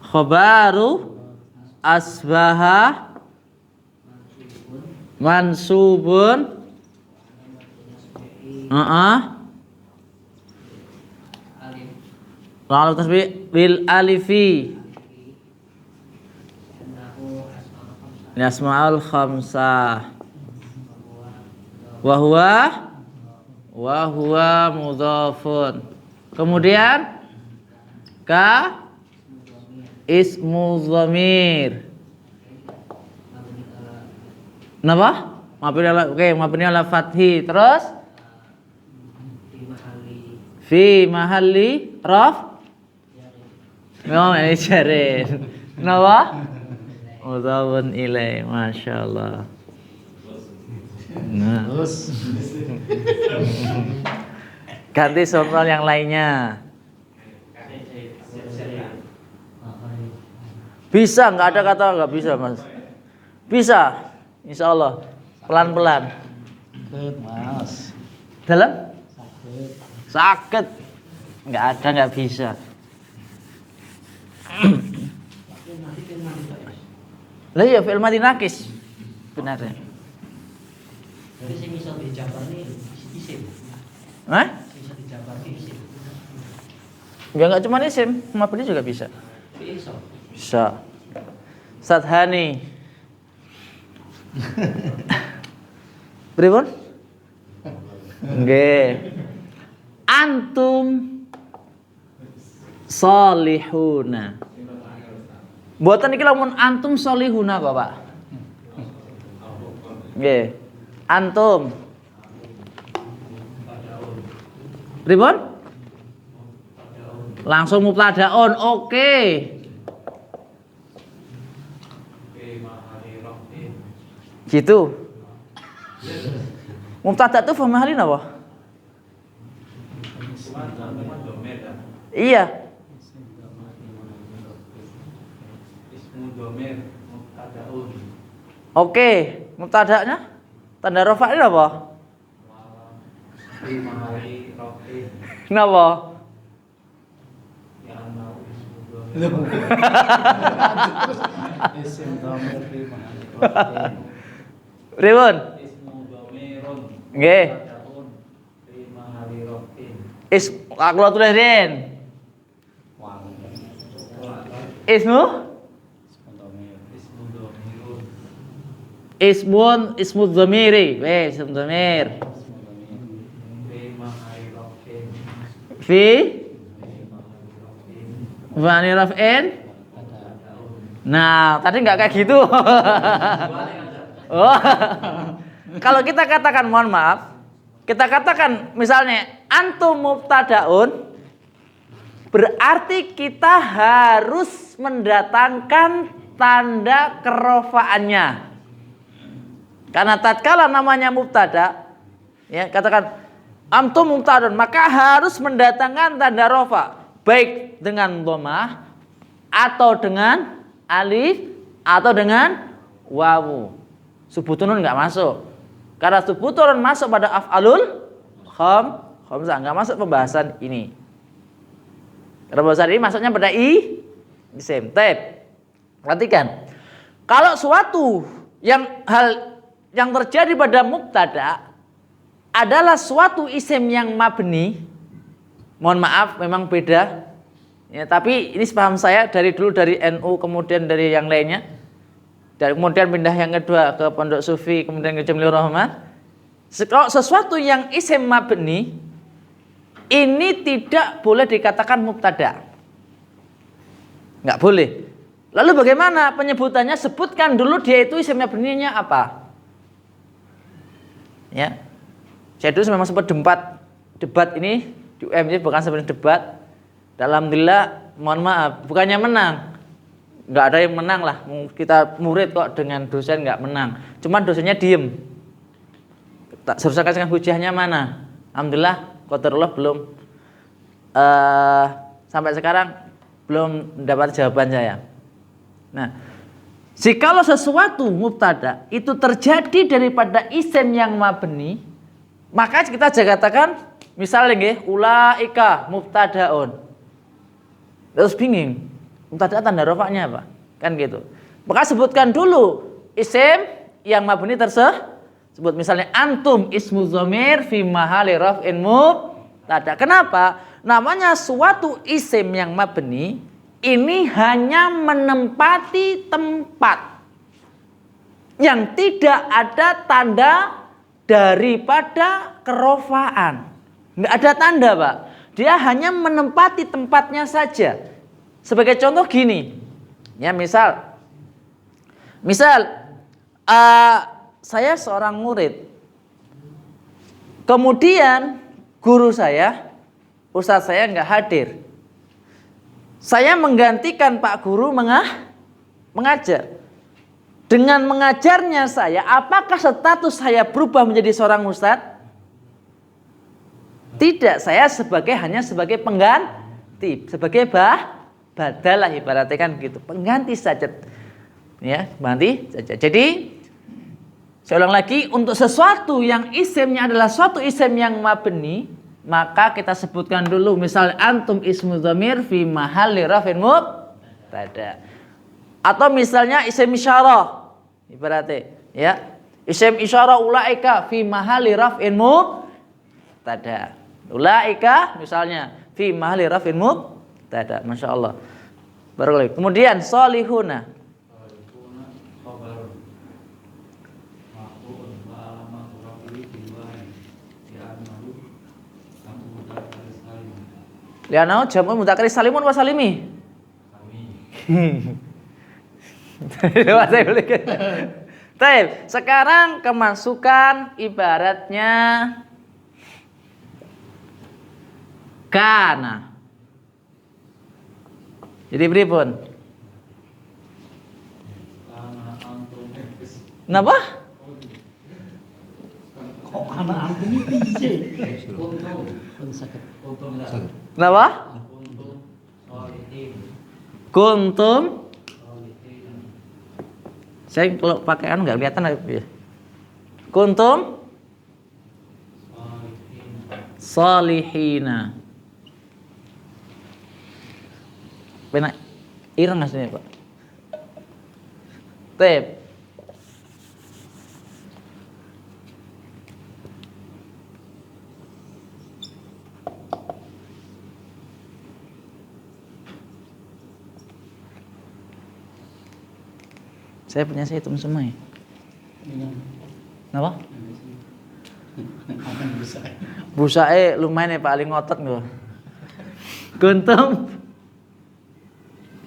Khobaru asbaha mansubun. Lalu tasbih bil alifi. Asmaul khamsah. Wa huwa mudhafun. Kemudian ka ismu dhamir. Napa? Mabni ala fathi. Terus fi mahalli raf. Jarin. Napa? Mudhafun ilaih. Masya Allah. Nah. Ganti soal yang lainnya. Bisa, nggak ada kata nggak bisa Mas. Bisa, insya Allah. Pelan-pelan.
Mas.
Dalam? Sakit. Nggak ada, nggak bisa. Lah iya fi'il madhi nakis. Benar ya.
Jadi sing iso dijabar nih isim.
Hah?
Sing iso dijabar ki isim.
Ya nggak cuma isim, mabni juga bisa.
Iso.
Bisa. Sadhani. Pripun? Nggih. Antum solihuna. Mboten iki lamun antum solihuna kok, Pak. Nggih. Antum. Pripun? Langsung mubtadaun. Oke. Gitu. Mubtada itu famahalin apa? Iya. Oke, mubtada'nya tanda rafa'nya apa? Kenapa?
Isim dhamir fi mahali
Ribun.
ismu dhamirun
Nggih.
mubtada'un fi mahali raf'in.
Aku tulisin. Ismu? Ismu dhamiri. Wes, ismu dhamir. Fi Fani raf'in. Nah, tadi nggak kayak gitu. Oh. Kalau kita katakan, mohon maaf, kita katakan misalnya antum mubtadaun, berarti kita harus mendatangkan tanda kerofaannya. Karena tatkala namanya mubtada, ya katakan antum mubtadaun, maka harus mendatangkan tanda rofa, baik dengan dhammah atau dengan alif atau dengan wawu. Subutunun nggak masuk. Karena subutunun masuk pada af'alul khamsah, nggak masuk pembahasan ini. Karena pembahasan ini masuknya pada isim. Perhatikan. Kalau suatu hal yang terjadi pada mubtada adalah suatu isim yang mabni, mohon maaf memang beda ya, tapi ini paham saya dari dulu dari NU kemudian dari yang lainnya, dan kemudian pindah yang kedua ke Pondok Sufi kemudian ke Jamilur Rahman. Kalau sesuatu yang isim mabni ini tidak boleh dikatakan mubtada, nggak boleh. Lalu bagaimana penyebutannya? Sebutkan dulu dia itu isim mabninya apa ya. Saya dulu memang sempat debat ini di UMJ, bukan sebenarnya debat. Alhamdulillah, mohon maaf, bukannya menang, nggak ada yang menang lah. Kita murid kok dengan dosen nggak menang, cuman dosennya diem. Tak seharusnya kasihkan hujahnya mana. Alhamdulillah, qadarullah belum sampai sekarang belum mendapat jawaban saya. Nah, jikalau sesuatu mubtada itu terjadi daripada isim yang mabni, maka kita katakan misalnya nggih ulaika mubtadaun. Terus bingung, mubtada tanda rafa'nya apa? Kan gitu. Maka sebutkan dulu isim yang mabni tersebut. Misalnya antum ismu dhamir fi mahali raf'in mubtada. Kenapa? Namanya suatu isim yang mabni ini hanya menempati tempat yang tidak ada tanda daripada kerofaan. Nggak ada tanda, Pak. Dia hanya menempati tempatnya saja. Sebagai contoh gini, ya misal, saya seorang murid, kemudian guru saya, ustadz saya nggak hadir. Saya menggantikan Pak Guru mengajar. Dengan mengajarnya saya, apakah status saya berubah menjadi seorang ustadz? Tidak, saya hanya sebagai pengganti, sebagai badalah ibaratnya kan gitu, pengganti saja. Ya, pengganti saja. Jadi saya ulang lagi, untuk sesuatu yang isimnya adalah suatu isim yang mabni, maka kita sebutkan dulu misalnya antum ismu dhamir fi mahalli raf'in mubtada. Atau misalnya isim isyarah. Ibaratnya ya. Isim isyarah ulaika fi mahalli raf'in mubtada. Ulaika misalnya fi mahalli raf'in mubtada. Masya Allah. Barakallahu. Kemudian solihuna. Lianau jamu mudzakkar salimun wa salimi. Baik, sekarang kemasukan ibaratnya kana. Jadi pripun? Napa?
Kok anak antum iki piye? Pun saged.
Napa? Kuntum. Saya kalau pakai anu nggak kelihatan ya. Kuntum salihina. Benar ireng aslinya Pak. Tep. Saya punya saya hitung semua ya. Kenapa? Busae lumayan ya Pak, paling ngotot gue. Kuntum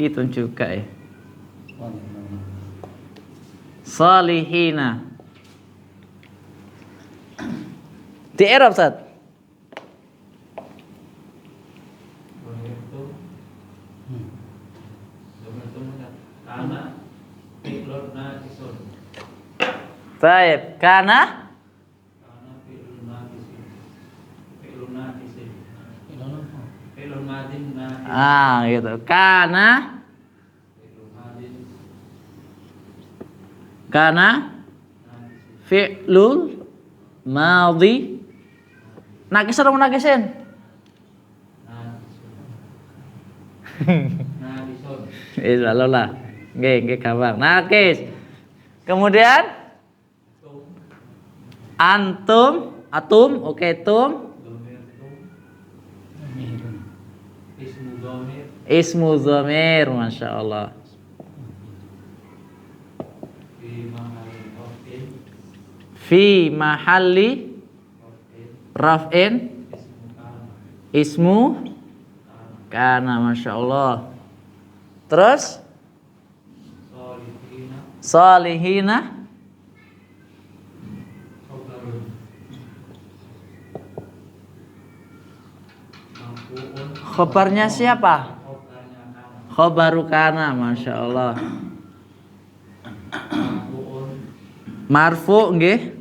hitung juga ya. Salihina. Di Arab Ustaz. Baik, karena gitu. Karena fi'lul madhi nakisan atau nakisin? Lalu lah. Nggih gampang. Nakis. Kemudian antum, atum, oke tum. Ismu dhamir, masya Allah. Fi mahalli raf'in ismu kana, masya Allah. Terus salihina khobarnya siapa? Khobaru kana, masya Allah. Marfu nggih.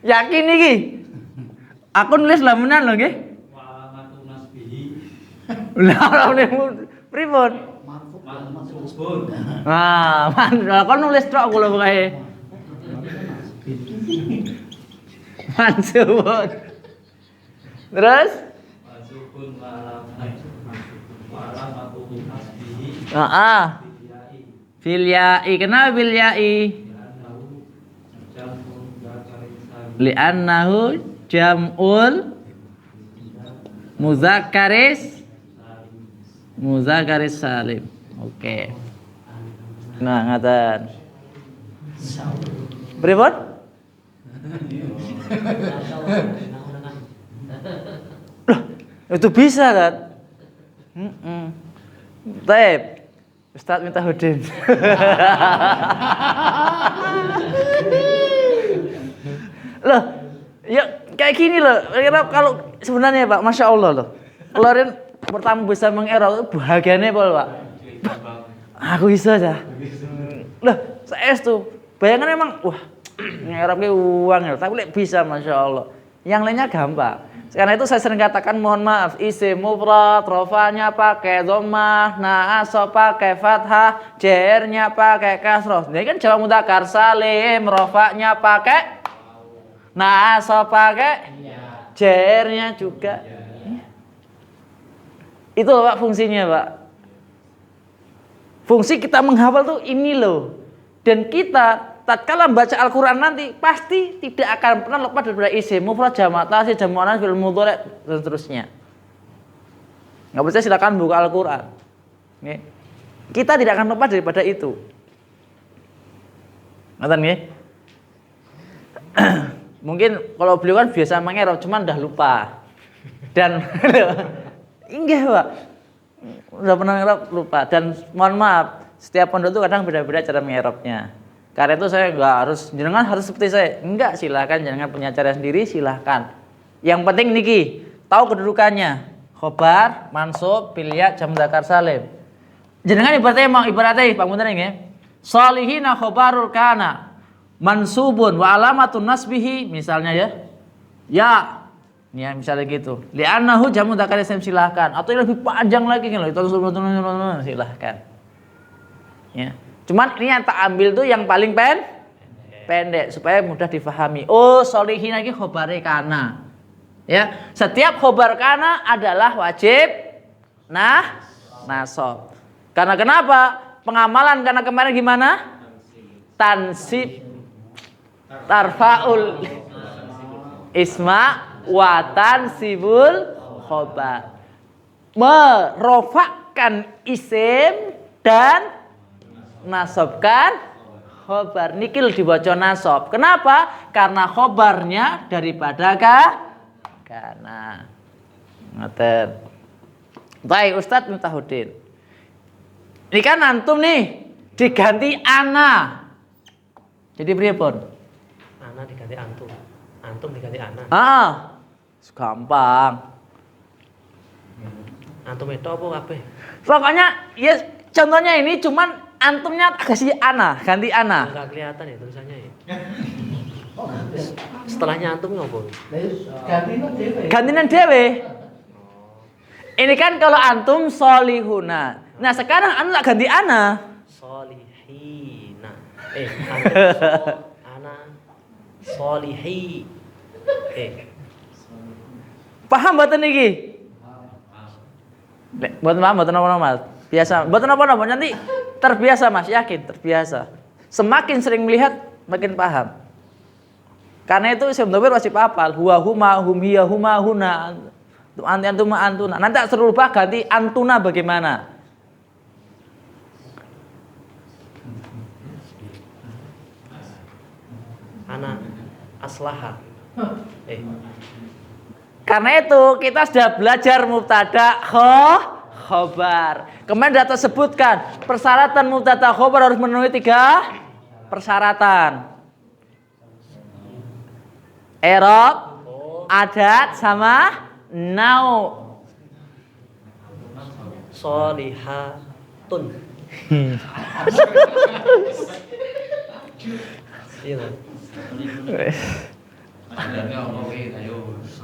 Yakin iki? Aku nulis lamunan lho nggih. Lah oleh pripun? Nah, kon nulis tok kula pokoke. Mansubun. Terus? Filyai. Kenapa filyai? Li'annahu jam'ul muzakkaris salim. Oke. Nah, ngaten. Pripun? Loh, itu bisa kan? Baik. Ustaz minta hudin. Loh, ya kayak gini loh. Kalau sebenarnya Pak, masya Allah loh. Kemarin pertama bisa mengerok, bahagiannya Pak. Aku bisa aja. Loh, saya tuh. Bayangan emang, wah, ngeroknya uang ya. Tapi bisa, masya Allah. Yang lainnya gampang. Karena itu saya sering katakan mohon maaf, isim mufrad, rofanya pakai dhammah, nasab pakai fathah, jernya pakai kasroh. Jadi kan jawab mudzakkar salim, rofanya pakai Nasopa ke jernya juga. Itu Pak fungsinya Pak. Fungsi kita menghafal tuh ini loh. Dan kita tatkala membaca Al-Quran nanti pasti tidak akan pernah lepas daripada isim, mufrad, jamak tasih, jamak muannas, fi'il mudhari' dan seterusnya. Nggak percaya silakan buka Al-Quran. Nih. Kita tidak akan lepas daripada itu. Ngerti nggih? Mungkin kalau beliau kan biasa mengerok, cuman udah lupa. Dan enggak Pak, udah pernah ngerok lupa. Dan mohon maaf, setiap pondok itu kadang beda-beda cara mengeroknya. Karena itu saya enggak harus, jenengan harus seperti saya. Enggak, silahkan jenengan punya cara sendiri, silahkan. Yang penting niki, tahu kedudukannya. Khobar, mansub, pilya, jam dzakar salim. Jenengan ibaratnya Pak Munten nggih. Sholihina khobarul kana mansubun wa alamatun nasbihi misalnya ya. Ya. Ya misalnya gitu. Li'annahu jamu dzakar salim silahkan. Atau lebih panjang lagi kan itu silahkan. Ya. Cuman ini yang tak ambil tuh yang paling pendek supaya mudah difahami. Oh, sholihina iki khobare kana. Ya, setiap khobar kana adalah wajib nasab. Karena kenapa? Pengamalan karena kemarin gimana? Tansib tarfaul isma wa tansibul khobar. Merofakkan isim dan nasabkan khobar. Nikil dibaca nasab. Kenapa? Karena khobarnya daripada kana. Ngoten. Baik Ustadz Mutahuddin. Ini kan antum nih diganti ana. Jadi pripun?
Ana diganti antum. Antum diganti ana.
Gampang.
Antum itu apa kabeh?
Pokoknya ya contohnya ini cuman antumnya kasih ana, ganti ana.
Enggak kelihatan ya tulisannya ya. Setelahnya antum ngopo?
Gantinan dewe. Ini kan kalau antum solihuna. Nah sekarang antum tak ganti ana.
Solihina. Antum ana solihi.
Paham mboten niki? Mboten paham mboten apa Mas? Biasa. Mboten apa-apa nanti terbiasa Mas, yakin terbiasa. Semakin sering melihat makin paham. Karena itu isim dhamir wajib hafal. Huwa huma hum hiya huma huna. Anti antuma antuna. Nanti tak seru rubah ganti antuna bagaimana?
Ana aslaha.
Karena itu kita sudah belajar mubtada khobar. Kemarin sudah tersebutkan persyaratan mubtada khobar harus memenuhi 3 persyaratan. I'rab, adat sama nau.
Solihatun. Iya.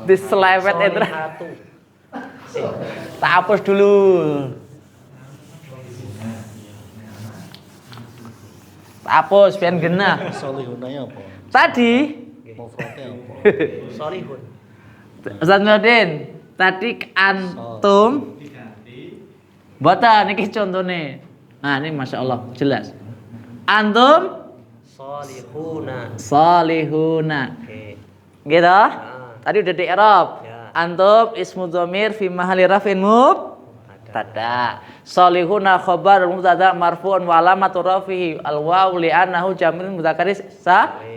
Diselewet itu. Tak hapus dulu. Tak hapus biar genah.
Solihunanya apa?
Tadi
Mufradnya apa?
Solihun.
Ustaz Nurdin, tadi antum boten niki contone. Nah, ini Masya Allah jelas. Antum
Solihuna.
salihuna.
Oke.
Gitu? Tadi udah di i'rab.
Ya.
Antum ismu dhamir fi mahalli raf'in mubtada. Salihuna khabar mubtada marfu'un wa alamatu rafihi al-waw li'annahu jam'un mudzakkaris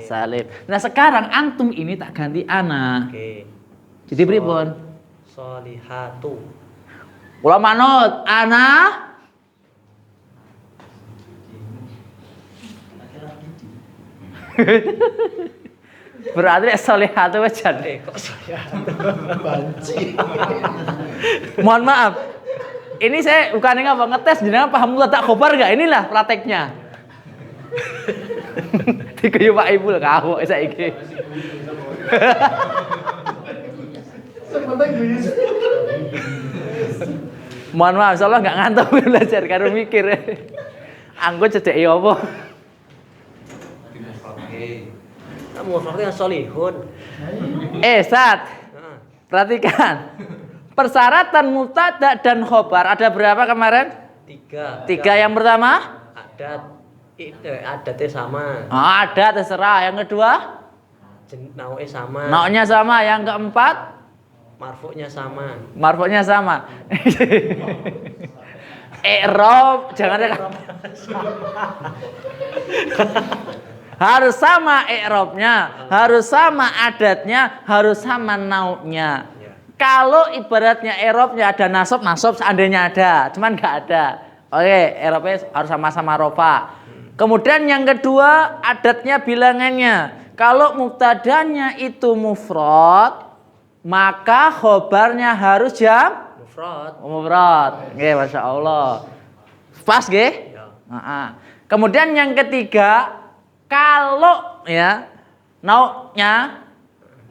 salim. Nah, sekarang antum ini tak ganti ana.
Oke.
Jadi pripun?
Solihatu.
Kula manut ana berarti solihatu wis jane.
Kok solihatu?
Mohon maaf. Ini saya bukan ngapa ngetes jenengan paham tak khobar enggak? Inilah prakteknya. Diguyu Pak Ibu kawok saiki. Mohon maaf, insyaallah enggak ngantuk belajar karo mikir. Anggo cedek ya apa?
Mufradnya solihun.
Sat.
Nah,
Perhatikan. Persyaratan mubtada dan khobar ada berapa kemarin?
3.
3. Yang pertama?
Adatnya sama.
Ada terserah. Yang kedua?
Nau'nya sama.
Nau'nya sama. Yang keempat?
Marfu'nya sama.
Marfu'nya sama. I'rab jangan harus sama i'rabnya, harus sama adatnya, harus sama nau'nya.
Ya.
Kalau ibaratnya i'rabnya ada nasab seandainya ada, cuman nggak ada. Oke, i'rabnya harus sama-sama rofa. Kemudian yang kedua adatnya bilangannya. Kalau mubtadanya itu mufrad, maka khobarnya harus mufrad. Nggih, Masya Allah. Pas nggih?
Ya.
Kemudian yang ketiga, kalau ya nau'nya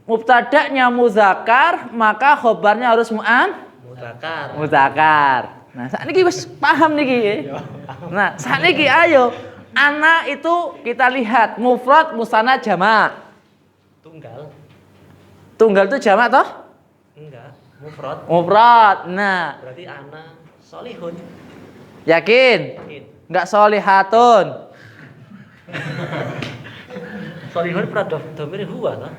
mubtada'nya muzakkar, maka khobarnya harus mudzakkar. Nah, saat ini wis paham niki. Nah, saat ini ayo ana itu kita lihat mufrad, musanad, jamak. Tunggal itu jamak toh?
Enggak, mufrad.
Mufrad. Nah,
Berarti ana solihun.
yakin? Enggak solihatun.
Solihun pada domir huwa kan?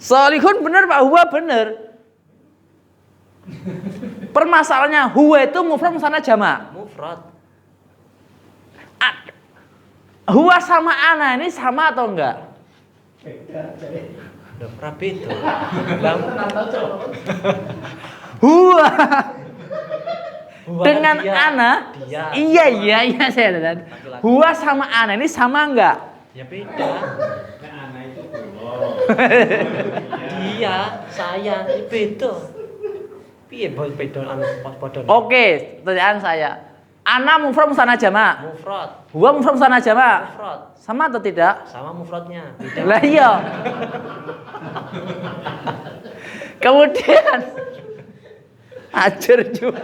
Solihun bener Pak, huwa bener. Permasalahannya huwa itu mufrad musanad jamak.
Mufrad.
Huwa sama ana ini sama atau enggak?
Udah rapi itu.
Huwa
Huwa
dengan
dia.
ana.
Dia.
Iya saya lihat. Huwa sama ana ini sama enggak?
Ya beda. Dia, saya, ini beda. Piye beda anu padha.
Oke, pertanyaan saya. Ana mufrad musanad jamak.
Mufrad.
Huwa mufrad musanad jamak.
Mufrad.
Sama atau tidak?
Sama mufradnya. Beda.
Lah iya. Kemudian ajar juga.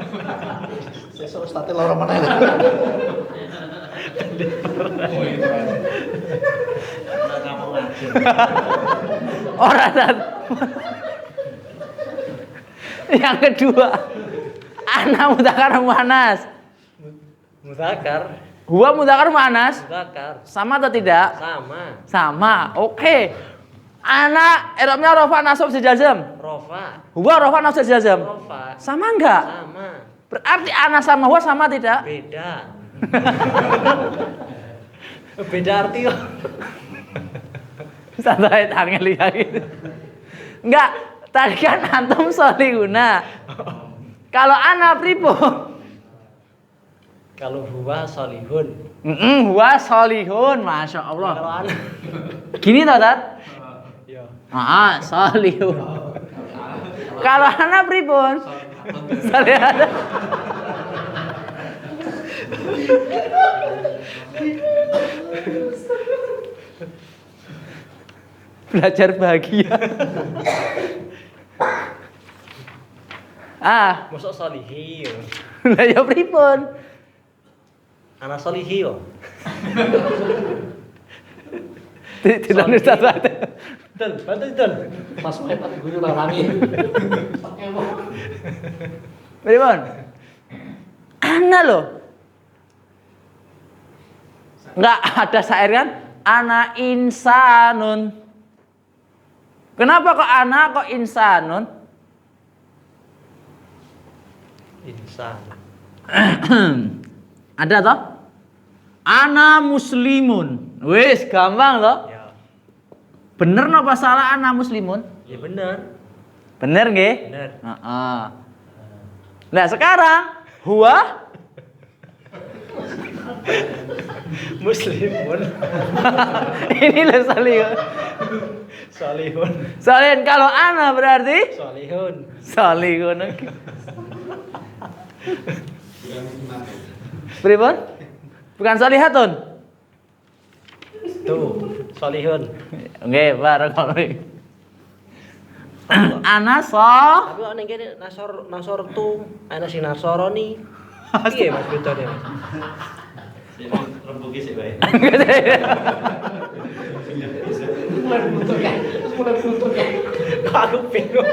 Sesuk ustate loro meneh.
Orang yang kedua, ana mudzakkar muannas.
Mudzakkar.
Huwa mudzakkar muannas.
Mudzakkar.
Sama atau tidak?
Sama.
Sama. Oke. Ana i'rabnya rafa nasab sejazam.
Rofa.
Huwa rafa nasab sejazam.
Rofa.
Sama enggak?
Sama.
Berarti ana sama huwa sama tidak?
Beda. Beda arti kok.
Santai tangan lihat gitu. Enggak, tadi kan antum solihuna. Kalau ana pripun?
Kalau huwa solihun.
Huwa solihun, Masya Allah.
Kalau ana.
Gini toh, Tat?
Ya.
Solihun. Kalau ana pripun? Solihun. Belajar bahagia.
Mosok solihi yo.
Lah ya pripun?
Ana solihi yo.
Tidak Ustaz.
Dul, bantu dul.
Mas hebat guru lawangi.
Pripun? Ana loh. Enggak ada syair kan? Ana insanun. Kenapa kok ana kok insanun?
Insan.
Ada toh? Ana muslimun. Wis gampang toh?
Ya.
Bener napa salah ana muslimun?
Ya bener.
Bener nggih?
Bener.
Heeh. Nah, sekarang huwa
Muslimun.
ini loh salihun.
Solihun.
Salihun kalau ana berarti
Solihun.
salihun. Pripun? Bukan salihatun.
Tuh, solihun.
Nggih, barakallahu. Ana so
Tapi kok ning kene nasor tu, ana sing nasoroni. Piye Mas bedane, Mas? Rembuki sih baik.
Mulai butuh kan.
Aku bingung.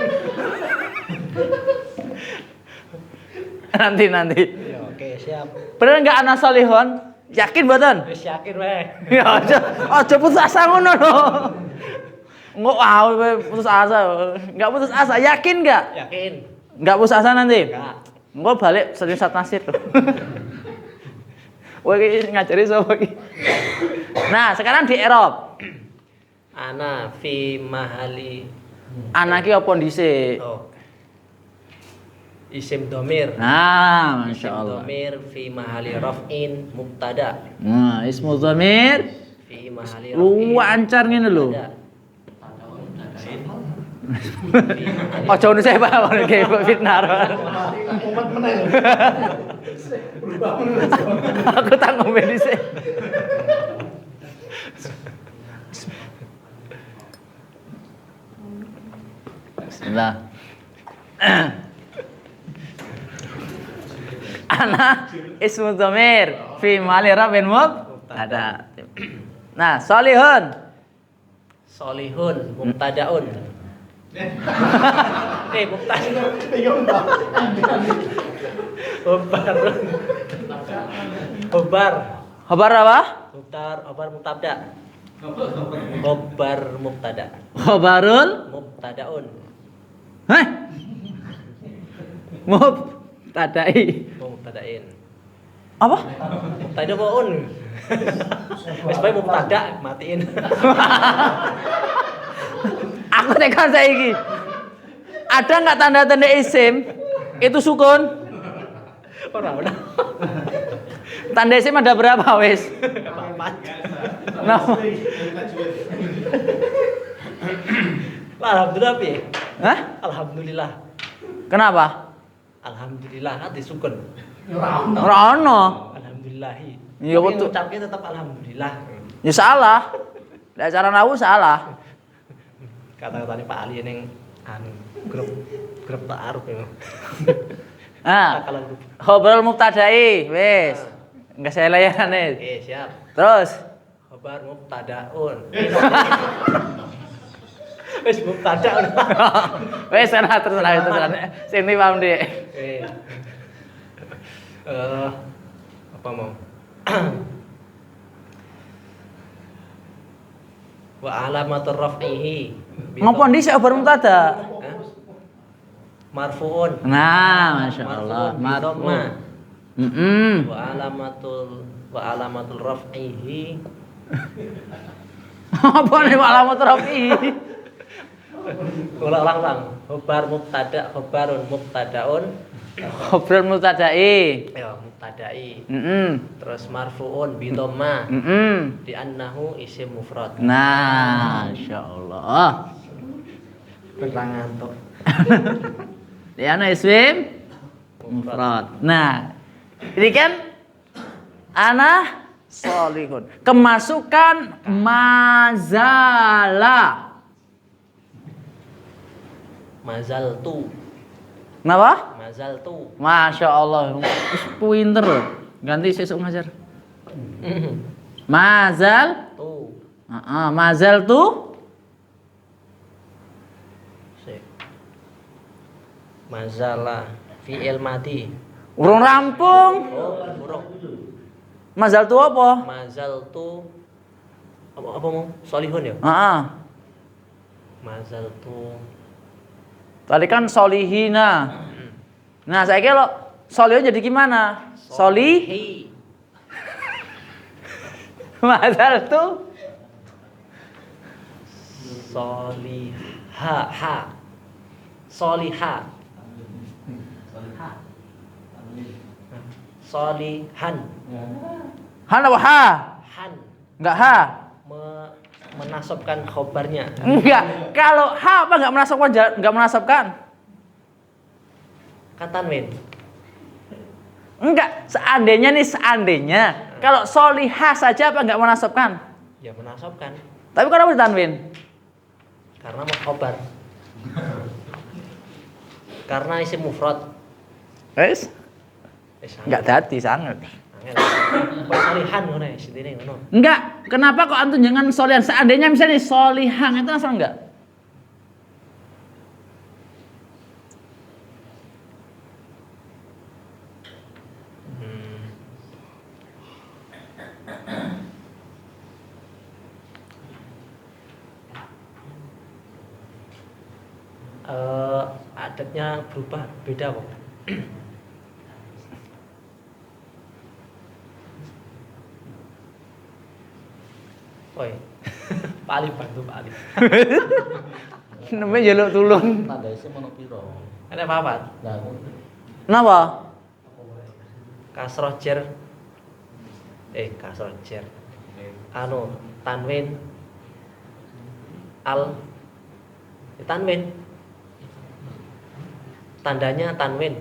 Nanti.
Ya, oke, siap.
Bener nggak anak solihun? Yakin mboten?
Wis yakin wae.
Ya aja putus asa ngono lho. Nggak putus asa. Nggak putus asa, yakin nggak?
Yakin.
Nggak putus asa nanti?
Enggak.
Nggak balik sering sat nasir tuh. Wah ini ngajari sapa iki? Nah, sekarang di Erop.
Ana fi mahali.
Anak iki apa dhisik?
Oh. Isim domir.
Nah, Masya
Isim
Allah.
domir fi mahali raf'in mubtada.
Nah, ismu dhamir
Fi mahali
lu ancar ngene lho.
mubtada.
Ojo ngono saya Pak, ngono iki fitnah.
Umat meneh.
Aku tak ngombe dhisik. Bismillah. Ana ismu dhamir fi mali rabbin mubtada. Nah, solihun.
Solihun mubtadaun. Mubtada. Obar.
Khabar apa?
Obar mubtada. Obar mubtada.
Khabarul
Mubtadaun.
hah? Mubtada'i.
Mubtadain.
Apa?
Mubtada waun. Wis bae mubtada matiin.
Aku tekan saiki. Ada nggak tanda-tanda isim itu sukun?
Ora.
Tanda isim ada berapa wis?
Papat.
Nah,
Alhamdulillah piye?
hah?
Alhamdulillah.
Kenapa?
Alhamdulillah hati sukun.
Ora ono.
Alhamdulillahi.
Iya,
Tapi
betul.
ngucapnya tetap alhamdulillah.
Ya salah. Lah cara nahu salah.
Kata-katanya Pak Ali yang anu grup ta'aruf ya.
Ah,
Kalau grup.
khobrol mubtada'i wis. Enggak saya layane.
Oke, siap.
Terus
Khabar mubtadaun. Wis mubtadaun.
wis ana terserah. Sini paham Dik.
Oke. Apa mau? Wa alamatur raf'ihi.
Ngopo dhisik khobar mubtada?
Hah? Marfu'un.
Nah, Masya Allah.
Marfu'un
Marfu.
wa alamatul raf'ihi.
Apa nih alamat rafi?
Ulang. Khabar mubtada, khabarun mubtadaun.
Khobrol mubtada'i.
Ya, mubtada'i. Terus marfu'un bi dhamma. Di annahu isim mufrad.
Nah, insyaallah.
Kurang ngantuk.
Dia ana isim mufrad. Nah, ini kan ana solihun. Kemasukan mazala.
Mazaltu.
Kenapa?
Mazaltu.
Masya Allah, pinter loh. Ganti sesuk ngajar. Mazal,
Tu.
mazal tuh.
Sik. Mazala fi'il madi.
Urung rampung.
Oh, buruk.
Mazal tuh apa?
Mazaltu apa mau? Solihun ya? Mazaltu.
Tadi kan solihina. Nah, saya kira solihun jadi gimana? Solih. Mazal tuh.
Soliha. Soliha. Solihan.
Han apa ha?
Han.
Enggak ha?
Menasabkan khobarnya.
Enggak. Kalau ha apa enggak menasabkan? Enggak menasabkan.
Katanwin.
Enggak. Seandainya. Kalau solihah saja apa enggak menasabkan?
Ya menasabkan.
Tapi kenapa ditanwin?
Karena khobar. Karena isim mufrad.
Wes. Enggak dadi sangat.
Kok solihan ngono ya sintine ngono.
Enggak, kenapa kok antum jangan solihan? Seandainya misalnya solihan itu asal enggak?
Adatnya berubah beda kok. Oi. Pak Ali bantu Pak Ali.
Namanya jaluk tulung.
Tanda isi mono piro.
Ada apa?
Nah,
Kenapa?
Kasroh jer. Kasroh jer. Anu tanwin al tanwin. Tandanya tanwin.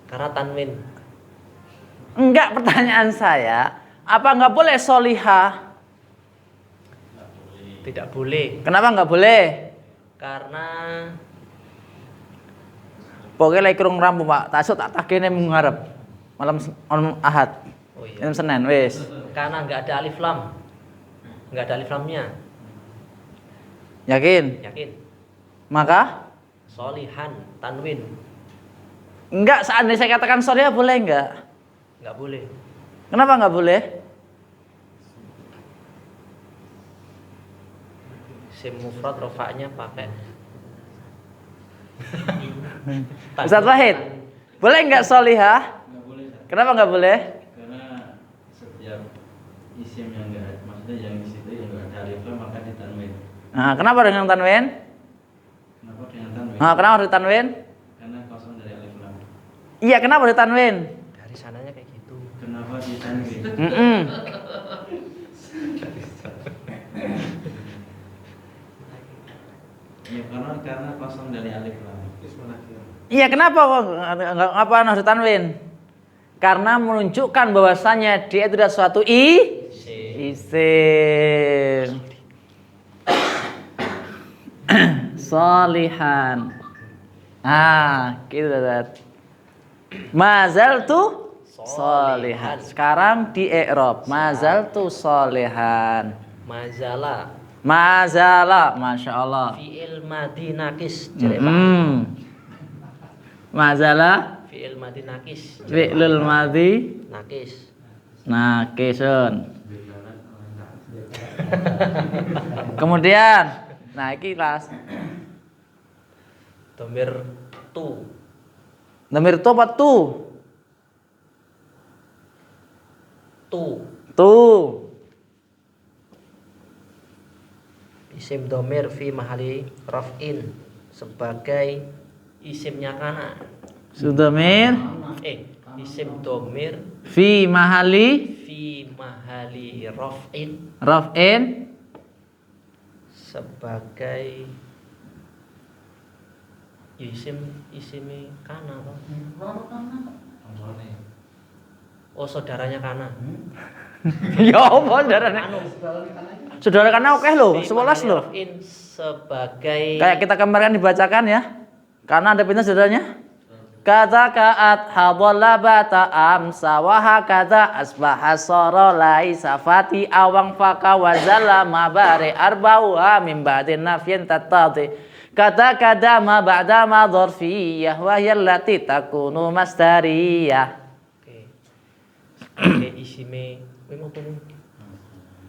Karena tanwin.
Enggak, pertanyaan saya, apa enggak boleh solihah?
Tidak boleh
Kenapa enggak boleh?
karena
Pokoknya lagi kurang rampung Pak, tasuk tak takene mengharap malam Ahad,
oh iya.
malam Senin, wes.
Karena nggak ada alif lam. Nggak ada alif lamnya.
Yakin?
Yakin?
Maka?
Solihan tanwin.
Enggak, seandainya saya katakan solihah boleh enggak?
Nggak boleh.
Kenapa enggak boleh?
Isim mufrad rofaknya pakai
Ustaz Wahid, boleh enggak solihah?
enggak boleh. Ustaz.
Kenapa enggak boleh?
Karena setiap isim yang enggak ada, maksudnya yang di situ yang enggak ada alif lam maka ditanwin.
Nah, kenapa dengan tanwin?
Kenapa dengan tanwin?
Nah, kenapa harus tanwin?
Karena kosong dari alif lam.
Iya, kenapa harus tanwin?
dari sananya kayak gitu.
Kenapa ditanwin? Ya karena kosong dari alif lam.
Iya, kenapa kok ngapa harus tanwin? Karena menunjukkan bahwasanya dia itu adalah suatu isim. Solihan. Gitu Ustaz. Mazaltu solihan. Sekarang di i'rab. Mazaltu solihan.
Mazala
Mazala, Masya Allah.
fi'il madi nakis.
Mazala
Fi'il madi nakis.
fi'lul madhi
Nakis.
nakisun. Kemudian, nah iki kelas.
Domir tu.
Dhamir tu apa tu?
Tu.
Tu.
Isim domir fi mahali raf'in sebagai isimnya kana.
Sudhamir
Isim domir
fi mahali
fi mahali raf'in
raf'in
sebagai isimi kana apa? Oh saudaranya kana.
Ya apa saudarane? Saudara kana oke lho,
Fi
11
mahali
lho.
raf'in sebagai
Kayak kita kemarin dibacakan ya. Karena ada pindah saudaranya. Kata ka'at hadalla bata amsa wa hakadha asbaha sara laisa fati awang faka wa zalama bari arba'uha min ba'din nafyin tattati kata kadama ba'dama dharfiyah wa hiya allati takunu masdariyah.
Oke, isime memang tuh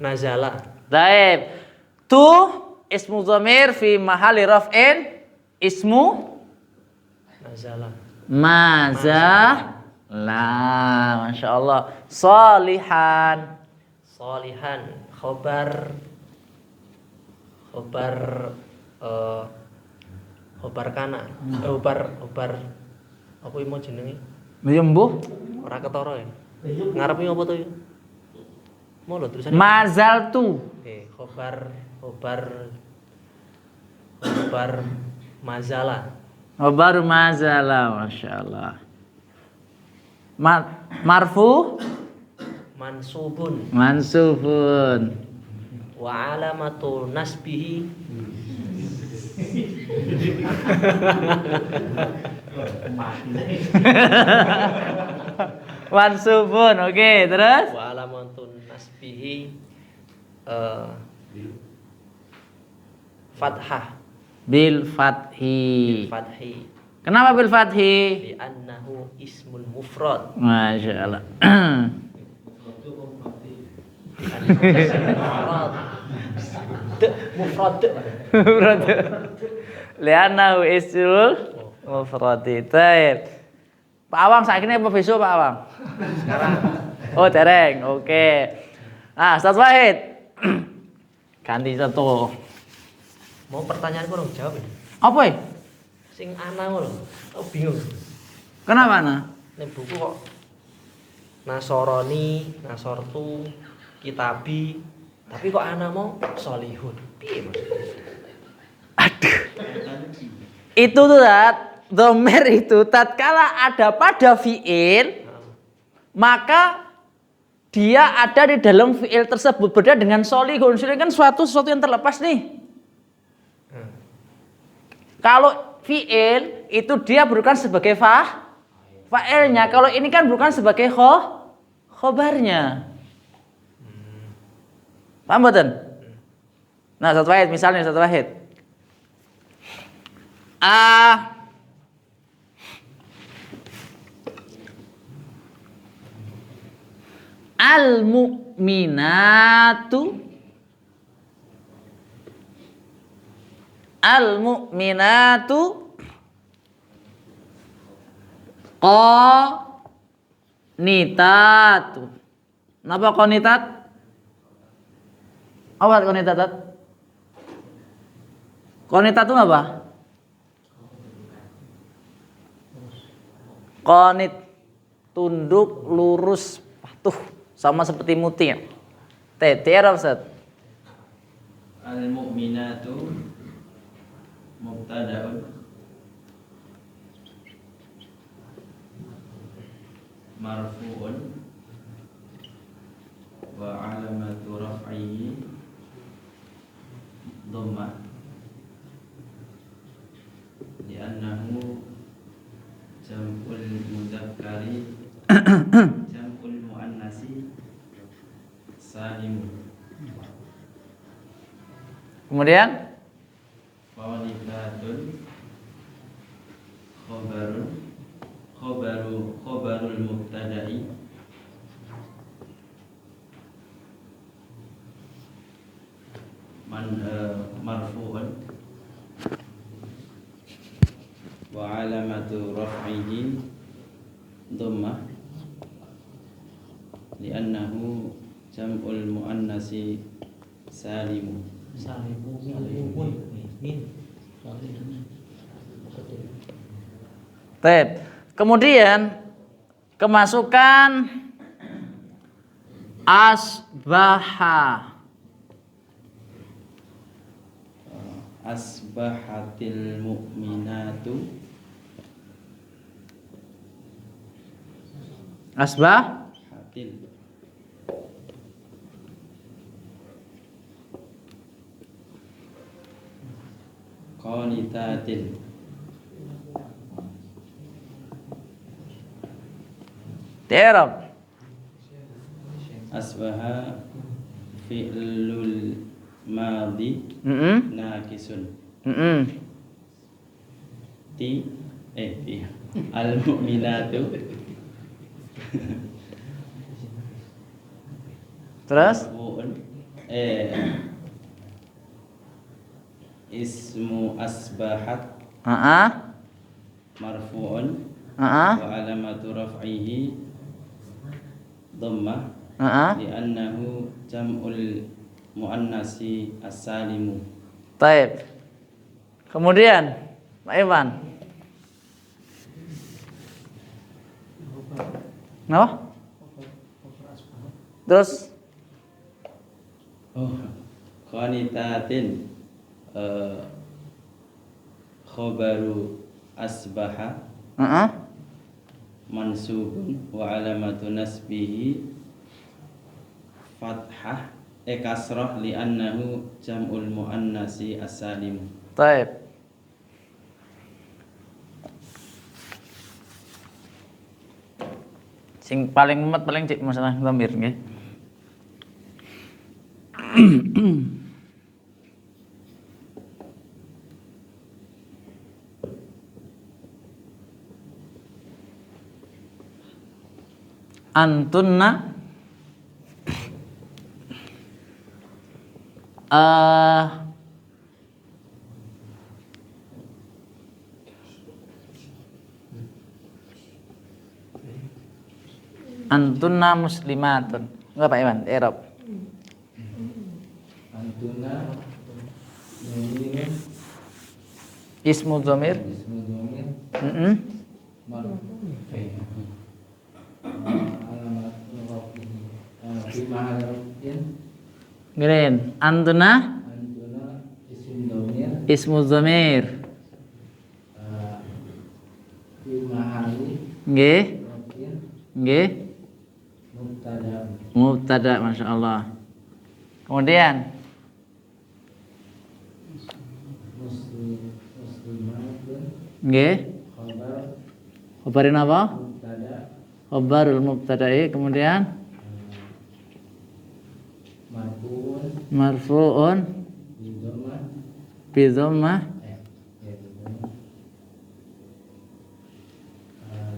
nazala.
Baik. Tu ismu dhamir fi mahali raf'in ismu
Nazala.
Maza lah, Masya Allah. Solihan.
Solihan khobar kana. Khobar apa mau jenenge?
Muyumbuh.
Ora ketara ya. Ngarepe apa to ya? Mau lho tulisannya.
Mazal tu.
Khobar mazala.
Baru mazalah, Masya Allah. Marfu.
Mansubun
Mansufun.
wa alamatu nasbihi
Mansubun. Oke, terus?
Wa alamatun nasbihi fathah
Bil fathi.
fathi
Kenapa bil fathi?
li annahu ismul mufrad.
Masya Allah.
Mufrad.
Lianahu ismul mufradi. Baik. Pak Awang saat ini apa besok Pak Awang?
Sekarang
Oh dereng. Oke. Nah, Ustaz Wahid. Ganti satu.
mau pertanyaan kurang jawab ya.
Apa ya?
Sing ana ngono. Aku bingung.
Kenapa nah?
Ning buku kok Nasoroni, Nasortu, Kitabi, tapi kok ana mau solihun. Piye Mas?
Itu tuh dhamir itu tatkala ada pada fiil, maka dia ada di dalam fiil tersebut. Berbeda dengan solihun. Solihun kan sesuatu yang terlepas nih. Kalau fiil itu dia bukan sebagai fa'ilnya. Kalau ini kan bukan sebagai khobarnya. Paham betul? Nah, satu wahid misalnya satu wahid. Al-mu'minatu qanitatu. Napa qanitat? Apa qanitat? Qanitat itu apa? Qanit tunduk, lurus, patuh, sama seperti muti. Arab Ustaz.
Al-mu'minatu mubtada'un marfu'un wa 'alamatu raf'ihi dhammah li'annahu jam'ul mudzakkari jam'ul muannasi salim.
Kemudian
qanitatun khabarul mubtada'i marfu'un wa 'alamatu raf'ihi dhammah li'annahu jam'ul muannasi salimu.
Baik. Kemudian kemasukan asbaha.
Asbahatil mu'minatu hatil qanitatin
Arab.
asbaha fi'lul madhi naqisun ti al mu'minatu
Terus?
Ismu asbahat marfu'un wa alamatu raf'ihi dhammah li'annahu jam'ul muannasi as-salimu.
Baik. Kemudian Pak Iwan. Kenapa? Terus
qanitatin khabaru asbaha mansubun wa alamatu nasbihi fathah kasrah li'annahu jam'ul muannasi as-salim.
Baik. Sing paling mumet paling cek masalah dhamir nggih. Antunna antunna muslimatun. Enggak Pak Iwan, i'rab.
Antuna ini
Ismu dhamir.
ismu dhamir alamat rafi'i fi mahal raf'in.
Ngene, antuna
Antuna isim dhamir
ismu dhamir.
fi mahali
Nggih,
raf'in
nggih.
mubtada.
Mubtada, Masya Allah. Kemudian
Muslimatun
nggih,
khabar
khabarin apa?
mubtada
Khabarul mubtada'i, kemudian
marfu'un
marfu'un
bi dhammah
bi dhammah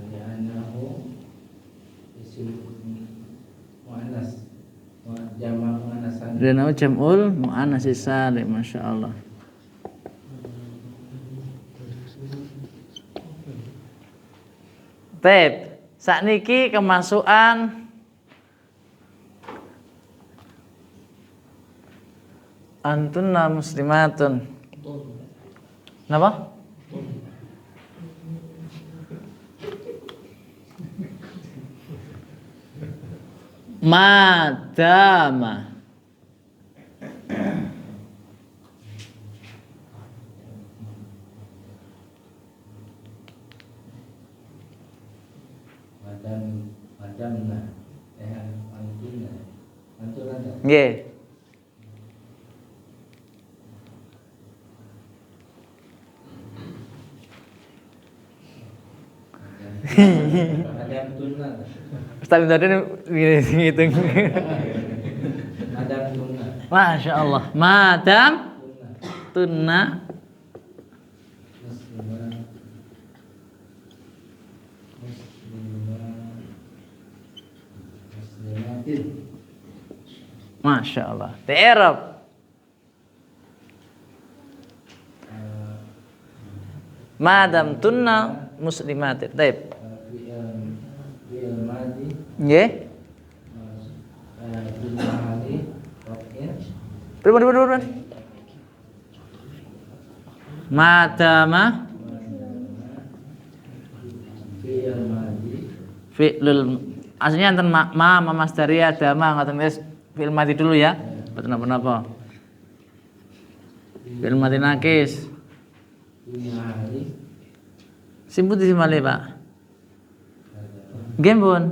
li'annahu isim muannas wa jama' muannasan.
dan jam'ul muannas salim, Masya Allah. Tep, sakniki kemasukan antunna muslimatun. Napa? Madama
Madamna antuna antuna
nggih.
madamtunna
Ustaz tadi ngitung.
madamtunna
Masya Allah. Madam tunna
muslimatin
Masya Allah. I'rab madam tunna muslimatin. Taib.
fi'il madi
Nggih.
fil mahali raf'in
Pripun. Madama
fi'il madi
fi'lul aslinya enten ma masdaria dama ngoten wis fi'il madi dulu ya. Mboten napa-napa. Fi'il madi nakis.
fil mahali
Simpun disimali, Pak. Nggih, Pun.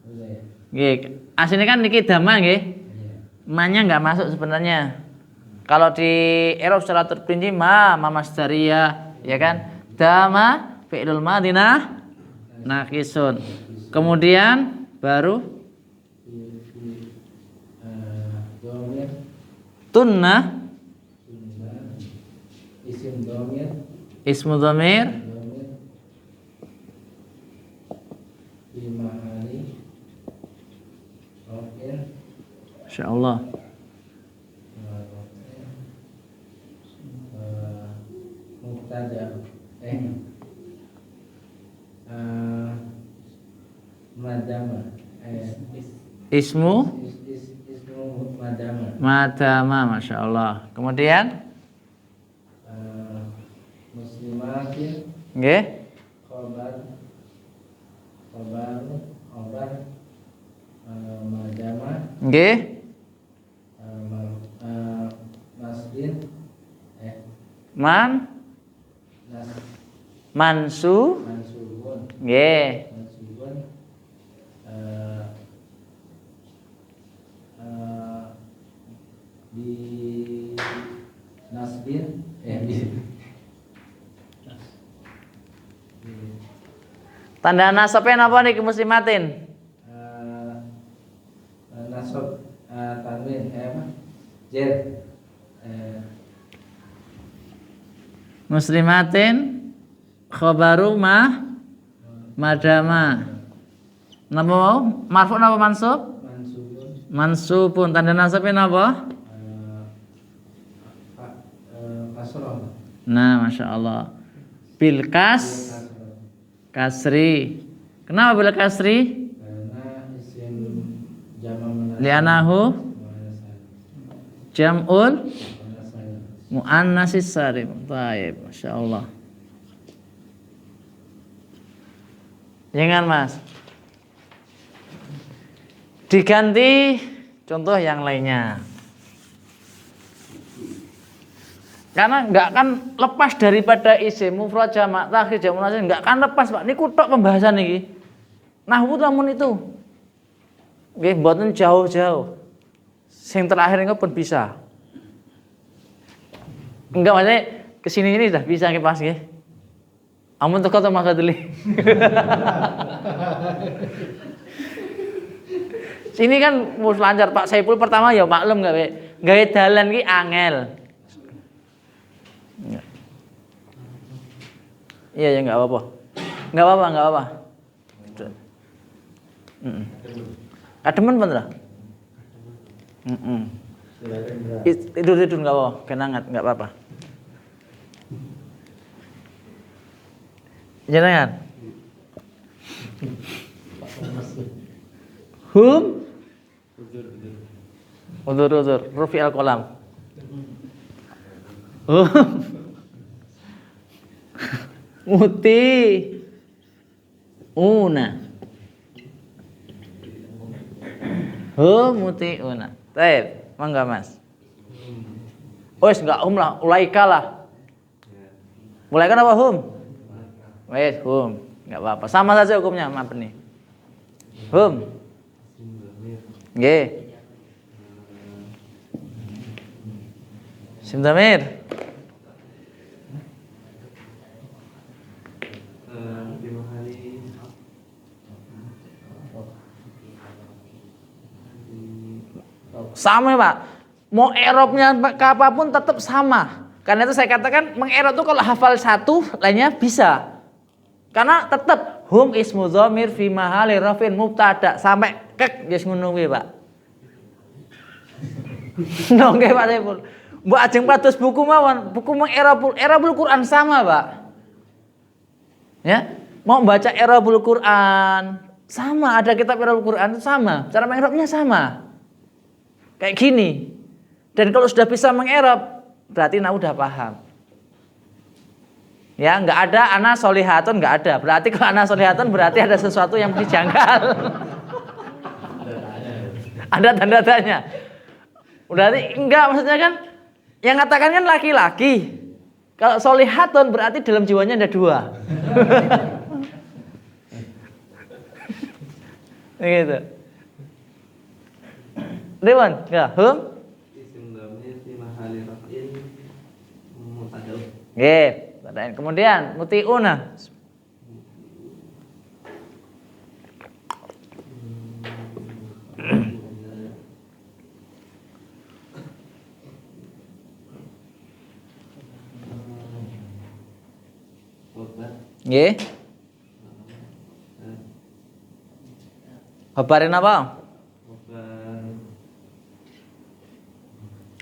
boleh
Nggih. Aslinya kan niki dama nggih. Ma-nya enggak masuk sebenarnya. Kalau di i'rab secara terperinci ma masdaria, ya kan? Dama fi'lul madinah naqisun. Kemudian baru
dhamir
tunna
isim dhamir
ismu dhamir
dhamir fi mahali raf'in
insyaallah.
mubtada madama
Ismu
ismu madama
madama, Masya Allah. Kemudian
muslimatin
nggih,
khabar madama
nggih,
nasbin
man
nas
mansu
mansubun
nggih,
di nasbin
tanda nasabnya napa niki muslimatin?
Jet.
Muslimatin khabaru madama. Napa marfu napa mansub?
Mansubun.
Mansubun. Tanda nasabnya napa?
Kasroh.
Nah, Masya Allah. Bil kasri. Kenapa bil kasri?
Karena isim jama'
Li'anahu jam'ul
muannas
mu'annasis salim. Baik, Masya Allah. Jangan Mas. Diganti contoh yang lainnya. Karena nggak akan lepas daripada isim mufrad jamak takhir jamak muannas, nggak akan lepas Pak. Ini kutok pembahasan ini. Nahwu namun itu. Nggih mboten jauh-jauh. Sing terakhir engko pun bisa. Enggak maksudnya kesini ini sudah bisa nggih pas nggih. Amun teko to Mas Fadli. Sini kan mus lancar Pak Saiful pertama ya maklum gawe dalan ki angel. Iya ya enggak apa-apa. Enggak apa-apa. Kademen pun lah. Tidur enggak apa-apa, kenangat enggak apa-apa. Jangan. Hum Udur Rufi al-Qalam. Muti una. Muti una. Baik, mangga Mas. Wes enggak lah, ulaika lah. Ulaika apa hum? Wes hum, enggak apa-apa. Sama saja hukumnya, maaf nih. Hum. Nggih. Simdamir. Sama Pak. Mau i'rabnya apapun tetap sama. Karena itu saya katakan mengi'rab itu kalau hafal satu lainnya bisa. Karena tetap hum ismu dhamir fi mahali rafin mubtada sampai kek wis ngono kuwi Pak. Nggih Pak Saiful. Mbok ajeng pados buku mawon, buku i'rabul Quran sama Pak. Ya, mau baca i'rabul Quran sama, ada kitab i'rabul Quran itu sama, cara mengi'rabnya sama. Kayak gini. Dan kalau sudah bisa mengi'rab berarti udah paham. Ya, enggak ada ana solihatun, enggak ada. Berarti kalau ana solihatun berarti ada sesuatu yang dijanggal. Ada tanda tanya. Berarti enggak, maksudnya kan yang katakan kan laki-laki. Kalau solihatun berarti dalam jiwanya ada dua. Gitu. Dewan, enggak? Hum?
Isim dhamir fi mahali raf'in mubtada.
Nggih, kemudian mutiuna. Nggih. Kabarin apa?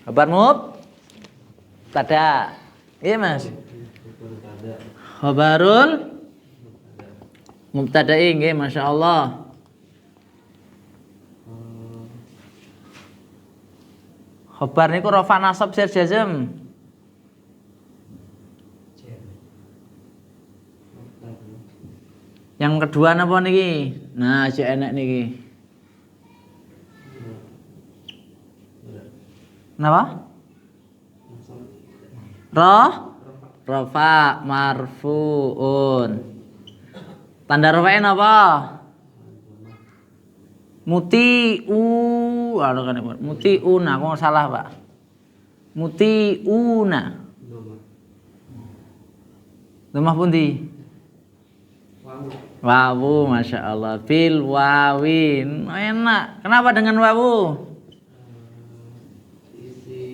Kabar mubtada. Iya Mas. Khabarul mubtada'i nggih masyaallah. Khabar niku rafa nasab jar jazm. Yang kedua napa niki? Nah, cek enek niki. Napa? Rafa marfuun. Tanda rafa'in apa? Mutiuna, kok salah, Pak. Mutiuna. Lemah pundi? Wawu, masya Allah. Bil wawin, enak. Kenapa dengan wawu?
Isi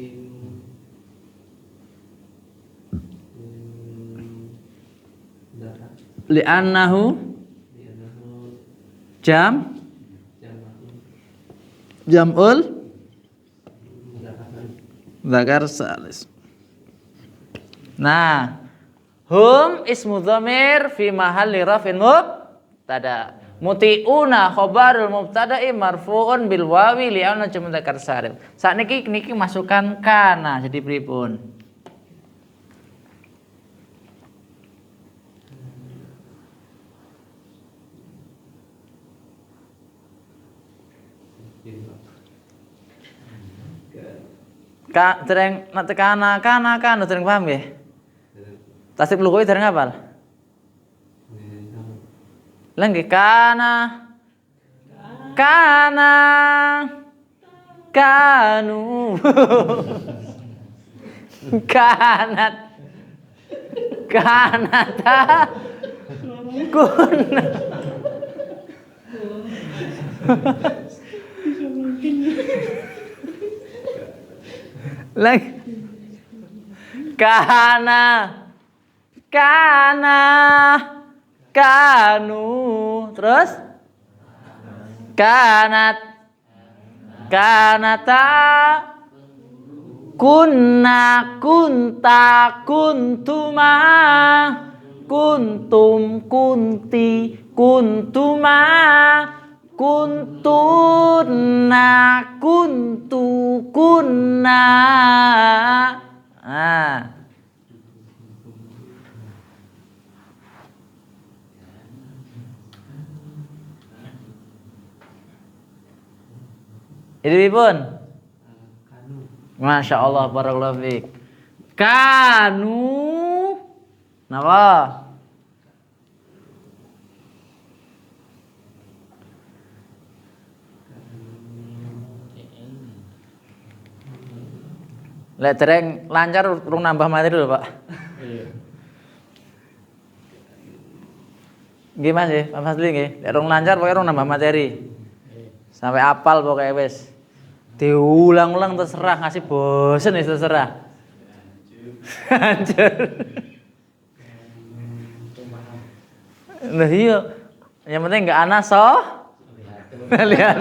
Li'annahu jam jam'ul dzakar salis. Nah, hum ismu dhamir fi mahalli raf'in mubtada. Muti'una khabarul mubtada'i marfu'un bil wawi li'anna jamu dzakar salim. Sakniki niki masukkan kana jadi pripun? Dereng nek kana dereng paham nggih? Tasrif lughawi dereng hafal? Lah nggih kana kanu kanata kun lagi kanu terus kanata kunta kuntuma kuntum kunti kuntuma kuntuna kuntu kunna. Ini pun Masya Allah, barakallahu fiik. Kanu napa? Lek dereng lancar urung nambah materi lho, Pak.
Iya.
Nggih Mas nggih, Pak Fadli nggih. Lek urung lancar pokoke urung nambah materi. Sampai apal pokoknya wis. Diulang-ulang terserah, ngasih bosen wis terserah. Hancur. Lah iya. Yang penting enggak ana lihat.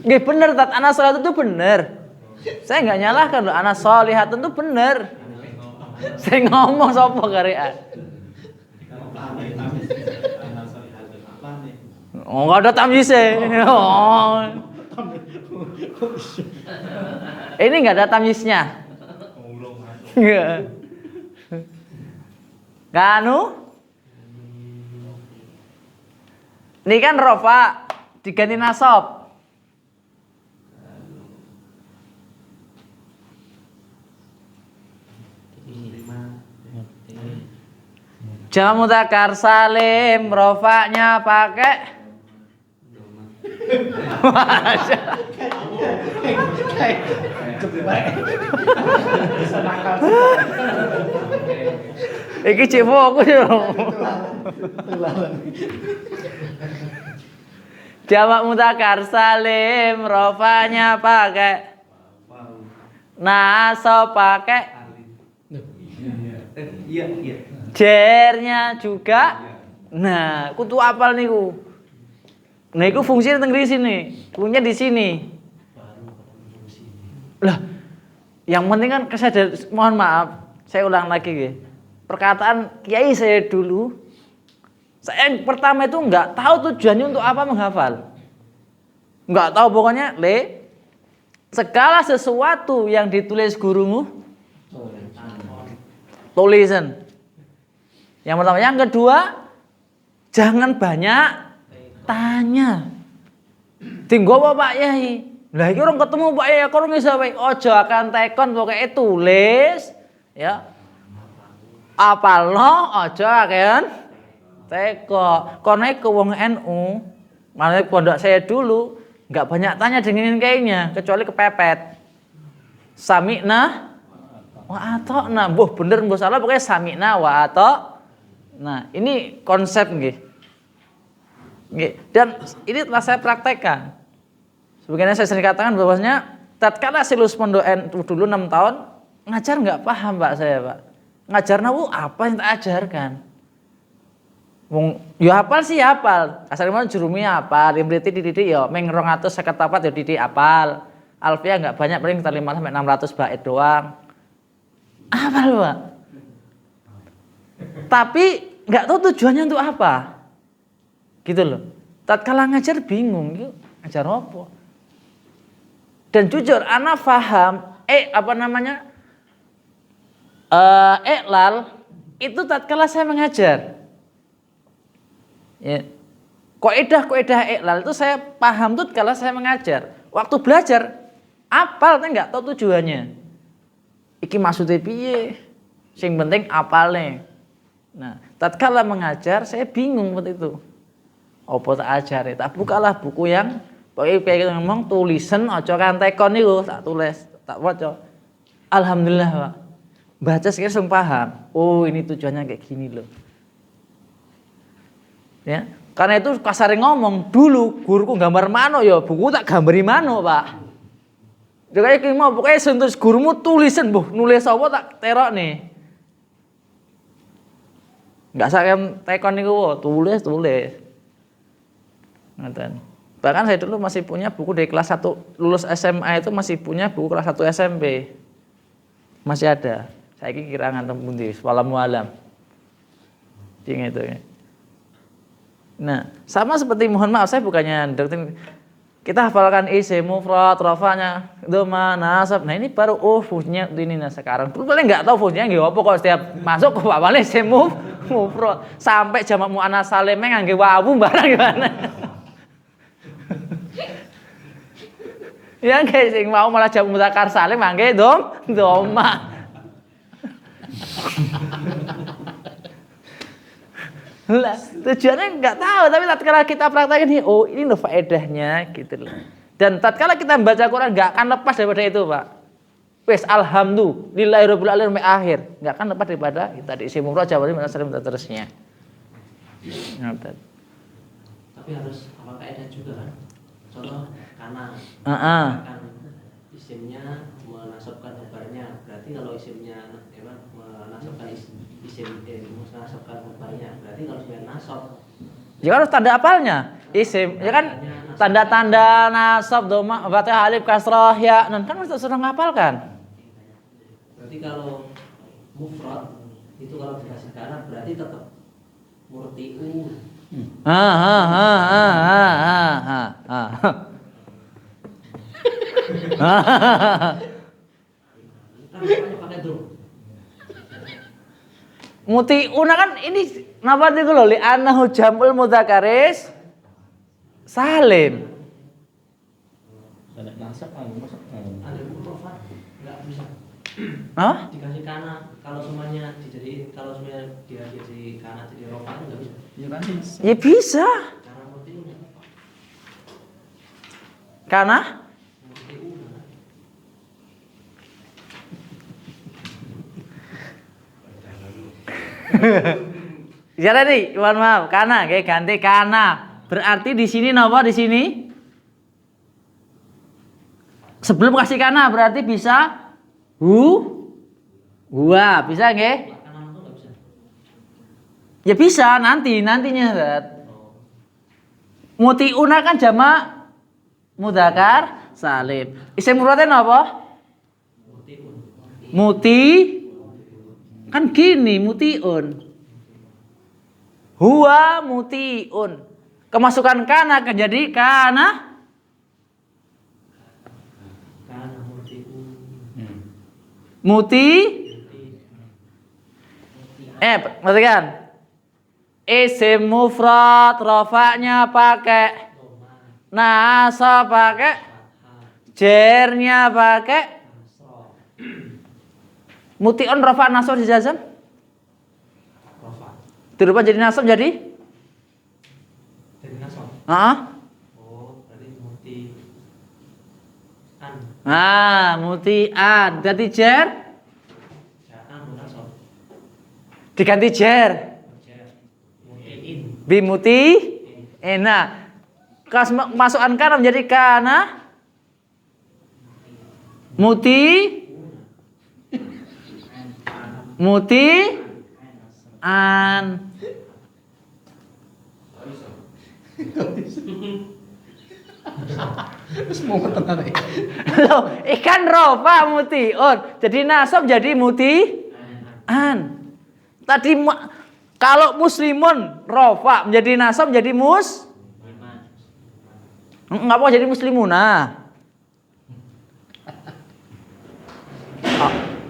Nggih bener tat ana salat itu bener. Saya enggak nyalahkan loh, ana sholihatun itu bener. Saya ngomong sapa karean. Oh, enggak ada tamyiznya. Oh. Ini enggak ada tamyiznya. Enggak. Kanu? Ini kan rofa diganti nasab. Jamu mudzakkar salim rofanya pakai iki cek fokus yo. Jamak mudzakkar salim rofanya pakai nasab pakai
Iya.
jernya juga. Nah, kudu apal niku. Nah, itu fungsinya teng di sini. Punya di sini. Lah, yang penting kan mohon maaf, saya ulang lagi ya. Perkataan kiai saya dulu, saya pertama itu nggak tahu tujuannya untuk apa menghafal. Nggak tahu pokoknya segala sesuatu yang ditulis gurumu tulisan. Yang pertama, yang kedua, jangan banyak tanya. Tinggo apa Pak Yai? Lah iki orang ketemu Pak Yai, kok iso wae aja akan tekon pokoke tulis ya. Apalno aja akan teko. Kono iku wong NU, malah pondok saya dulu enggak banyak tanya dengan kayaknya kecuali kepepet. Sami'na wa ata'na. Mbuh bener mbuh salah pokoknya sami'na wa ata'na. Nah, ini konsep nggih. Dan ini telah saya praktekkan. Sebagaimana saya sering katakan bahwasanya tatkala silus pondok NU dulu 6 tahun ngajar nggak paham Pak saya Pak. ngajar nawu apa yang tak ajarkan? Wong ya hafal sih hafal. Kasar mon jurumi hafal, imriti dididik ya meng 254 ya didik hafal. Alfiah enggak banyak paling sekitar 5 sampai 600 bait doang. Hafal, Pak. Tapi enggak tahu tujuannya untuk apa. Gitu loh. Tatkala ngajar bingung, yuk ngajar apa? Dan jujur anak paham iklal itu tatkala saya mengajar. Ya. Kaidah iklal itu saya paham tuh tatkala saya mengajar. Waktu belajar apal tapi enggak tahu tujuannya. Iki maksudnya piye? Sing penting apalnya. Nah, tatkala mengajar saya bingung waktu itu. Apa tak ajari? Tak bukalah buku yang kayak ngomong tulisan aja kan tekon niku tak tulis, tak waca. Alhamdulillah, Pak. Baca sekali langsung paham. Oh, ini tujuannya kayak gini loh. Ya, karena itu kasare ngomong dulu guruku gambar mano ya, buku tak gambari mano, Pak. Dia kayak mau pokoknya sentus gurumu tulisan, nulis apa tak terok nih. Enggak sakem tekon niku, tulis. Ngaten. Bahkan saya dulu masih punya buku dari kelas 1 lulus SMA itu masih punya buku kelas 1 SMP. Masih ada. Saiki kira ngantem pundi, wallahu alam. Ding itu ya. Nah, sama seperti mohon maaf saya bukannya doktrin kita hafalkan isim mufrad, rafa'nya, dhamma, nasab. Nah, ini baru fungsinya ini nah sekarang. Dulu paling enggak tahu fungsinya nggih apa kok setiap masuk kok awalnya isim mufrad sampai jamak muannats salim ngangge wawu barang gimana. Ya guys, sing mau malah jamak mudzakkar salim mangke dhamma. Lah, tujuannya enggak tahu, tapi tatkala kita praktekin nih, oh ini loh faedahnya gitu loh. Dan tatkala kita membaca Quran enggak akan lepas daripada itu, Pak. Wes alhamdulillahirabbil alamin sampai akhir, enggak akan lepas daripada tadi isim mufrad jawab dan salim dan terusnya.
Tapi harus apa kaidah juga kan? Contoh karena kan isimnya menasabkan kabarnya. Berarti kalau isimnya menasabkan menasabkan kabarnya. Berarti kalau sebenarnya nasab. Ya kan harus tanda apalnya. Isim, ya kan tanda-tanda nasab, dhamma, fathah, alif, kasrah, ya. Kan harus sudah ngapalkan. Berarti kalau mufrad itu kalau dikasih kanan berarti tetap murti'un. Muti'una kan ini napa niku lho li annahu jam'ul mudzakaris salim.
Nasab masuk.
Alif mufrad enggak bisa.
Hah?
Dikasih kana kalau semuanya dijadiin kalau semuanya dia jadi kana jadi rofa enggak bisa.
Ya kan bisa.
Ya bisa.
Karena muti'un.
Karena Jadi nih, mohon maaf, kana, kayak ganti kana. Berarti di sini napa di sini? Sebelum kasih kana berarti bisa huwa, bisa nggih?
Kanan itu enggak bisa.
Ya bisa nantinya, Zat. Muti'una kan jamak mudzakkar salim. Isim mufradnya napa?
Muti'un.
Muti kan gini muti'un. Huwa muti'un. Kemasukan kana akan jadi kana
Muti'un.
muti. Perhatikan. Isim mufrad rafa'nya pakai nasab pakai jernya pakai muti'un rafa' nasab di jazam. Dirubah jadi nasab jadi?
Jadi nasab.
Heeh.
Oh, berarti muti'an.
Muti'an. Ganti jer?
Ja'an nasab.
Diganti jer.
Muti'in.
Bimuti. Nah, masukan kana menjadi kana muti mutian. Loh, ikan rofa mutiun. Jadi nasab jadi mutian. Tadi kalau muslimun rofa menjadi nasab menjadi enggak apa jadi muslimuna.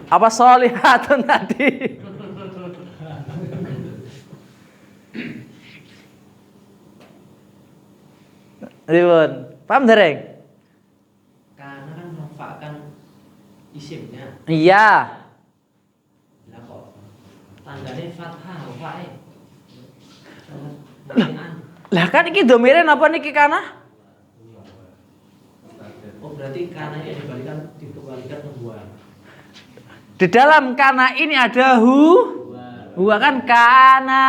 Apa sholihatun tadi? Ribun, paham dereng?
Karena kan merupakan isimnya.
Iya.
Lah kok tandanya fathah wae.
Lah kan iki domire napa niki kana?
Oh berarti kananya dibalikan ke dua.
Di dalam kana ini ada huwa kan kana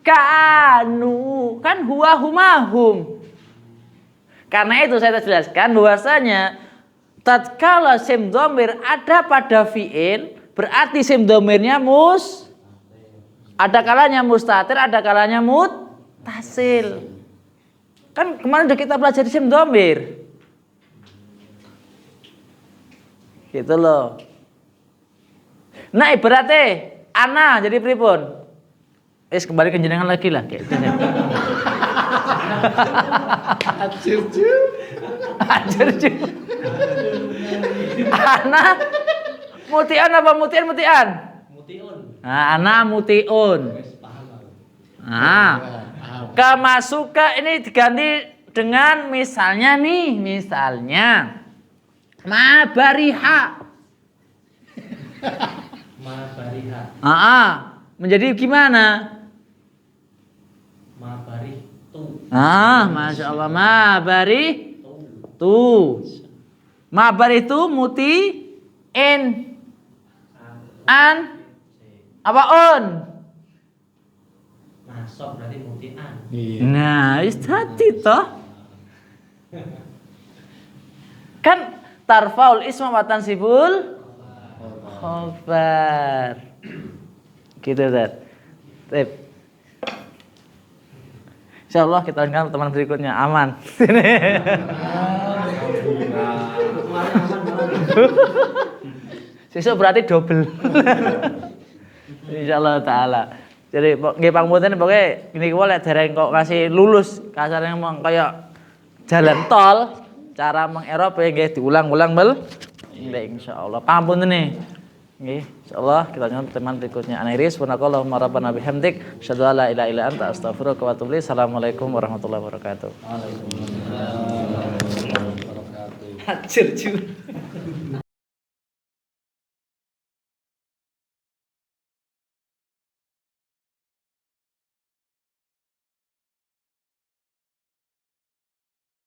kanu kan huwa humahum. Karena itu saya jelaskan bahwasanya tatkala sim dhamir ada pada fi'il berarti sim dhamirnya ada kalanya mustatir, ada kalanya muttasil. Kan kemarin udah kita pelajari sim dhamir. Gitu loh. Nah ibaratnya ana jadi pripun? Kembali ke jenengan lagi lah gitu. Hancur. Ana mutian apa mutian?
Mutiun.
Nah, ana mutiun. Nah, kamasuka ini diganti dengan misalnya mabariha. Menjadi gimana?
Mabari tu.
Masya Allah, mabari tu. Mabari itu mutiin. An apa on?
Nasab berarti mutian.
Nah, tadi toh. Kan tarfaul isma wa tansibul khabar. Gitu Zat. Tip. Insyaallah kita lanjutkan teman berikutnya aman. Sesuk berarti double. Insyaallah taala. Jadi nggih pangapunten pokoke niku lek dereng kok kasih lulus kasarnya mong kaya jalan tol cara mengerop nggih diulang-ulang nggih insyaallah. Pangapunten nih. Nggih, insyaallah kita lanjut teman berikutnya. Aniris punakallahumma rabbana bihamdik, asyhadu an la ilaha illa anta, astaghfiruka wa atubu ilaik. Assalamualaikum warahmatullahi wabarakatuh.
Waalaikumsalam warahmatullahi wabarakatuh.
Hancur.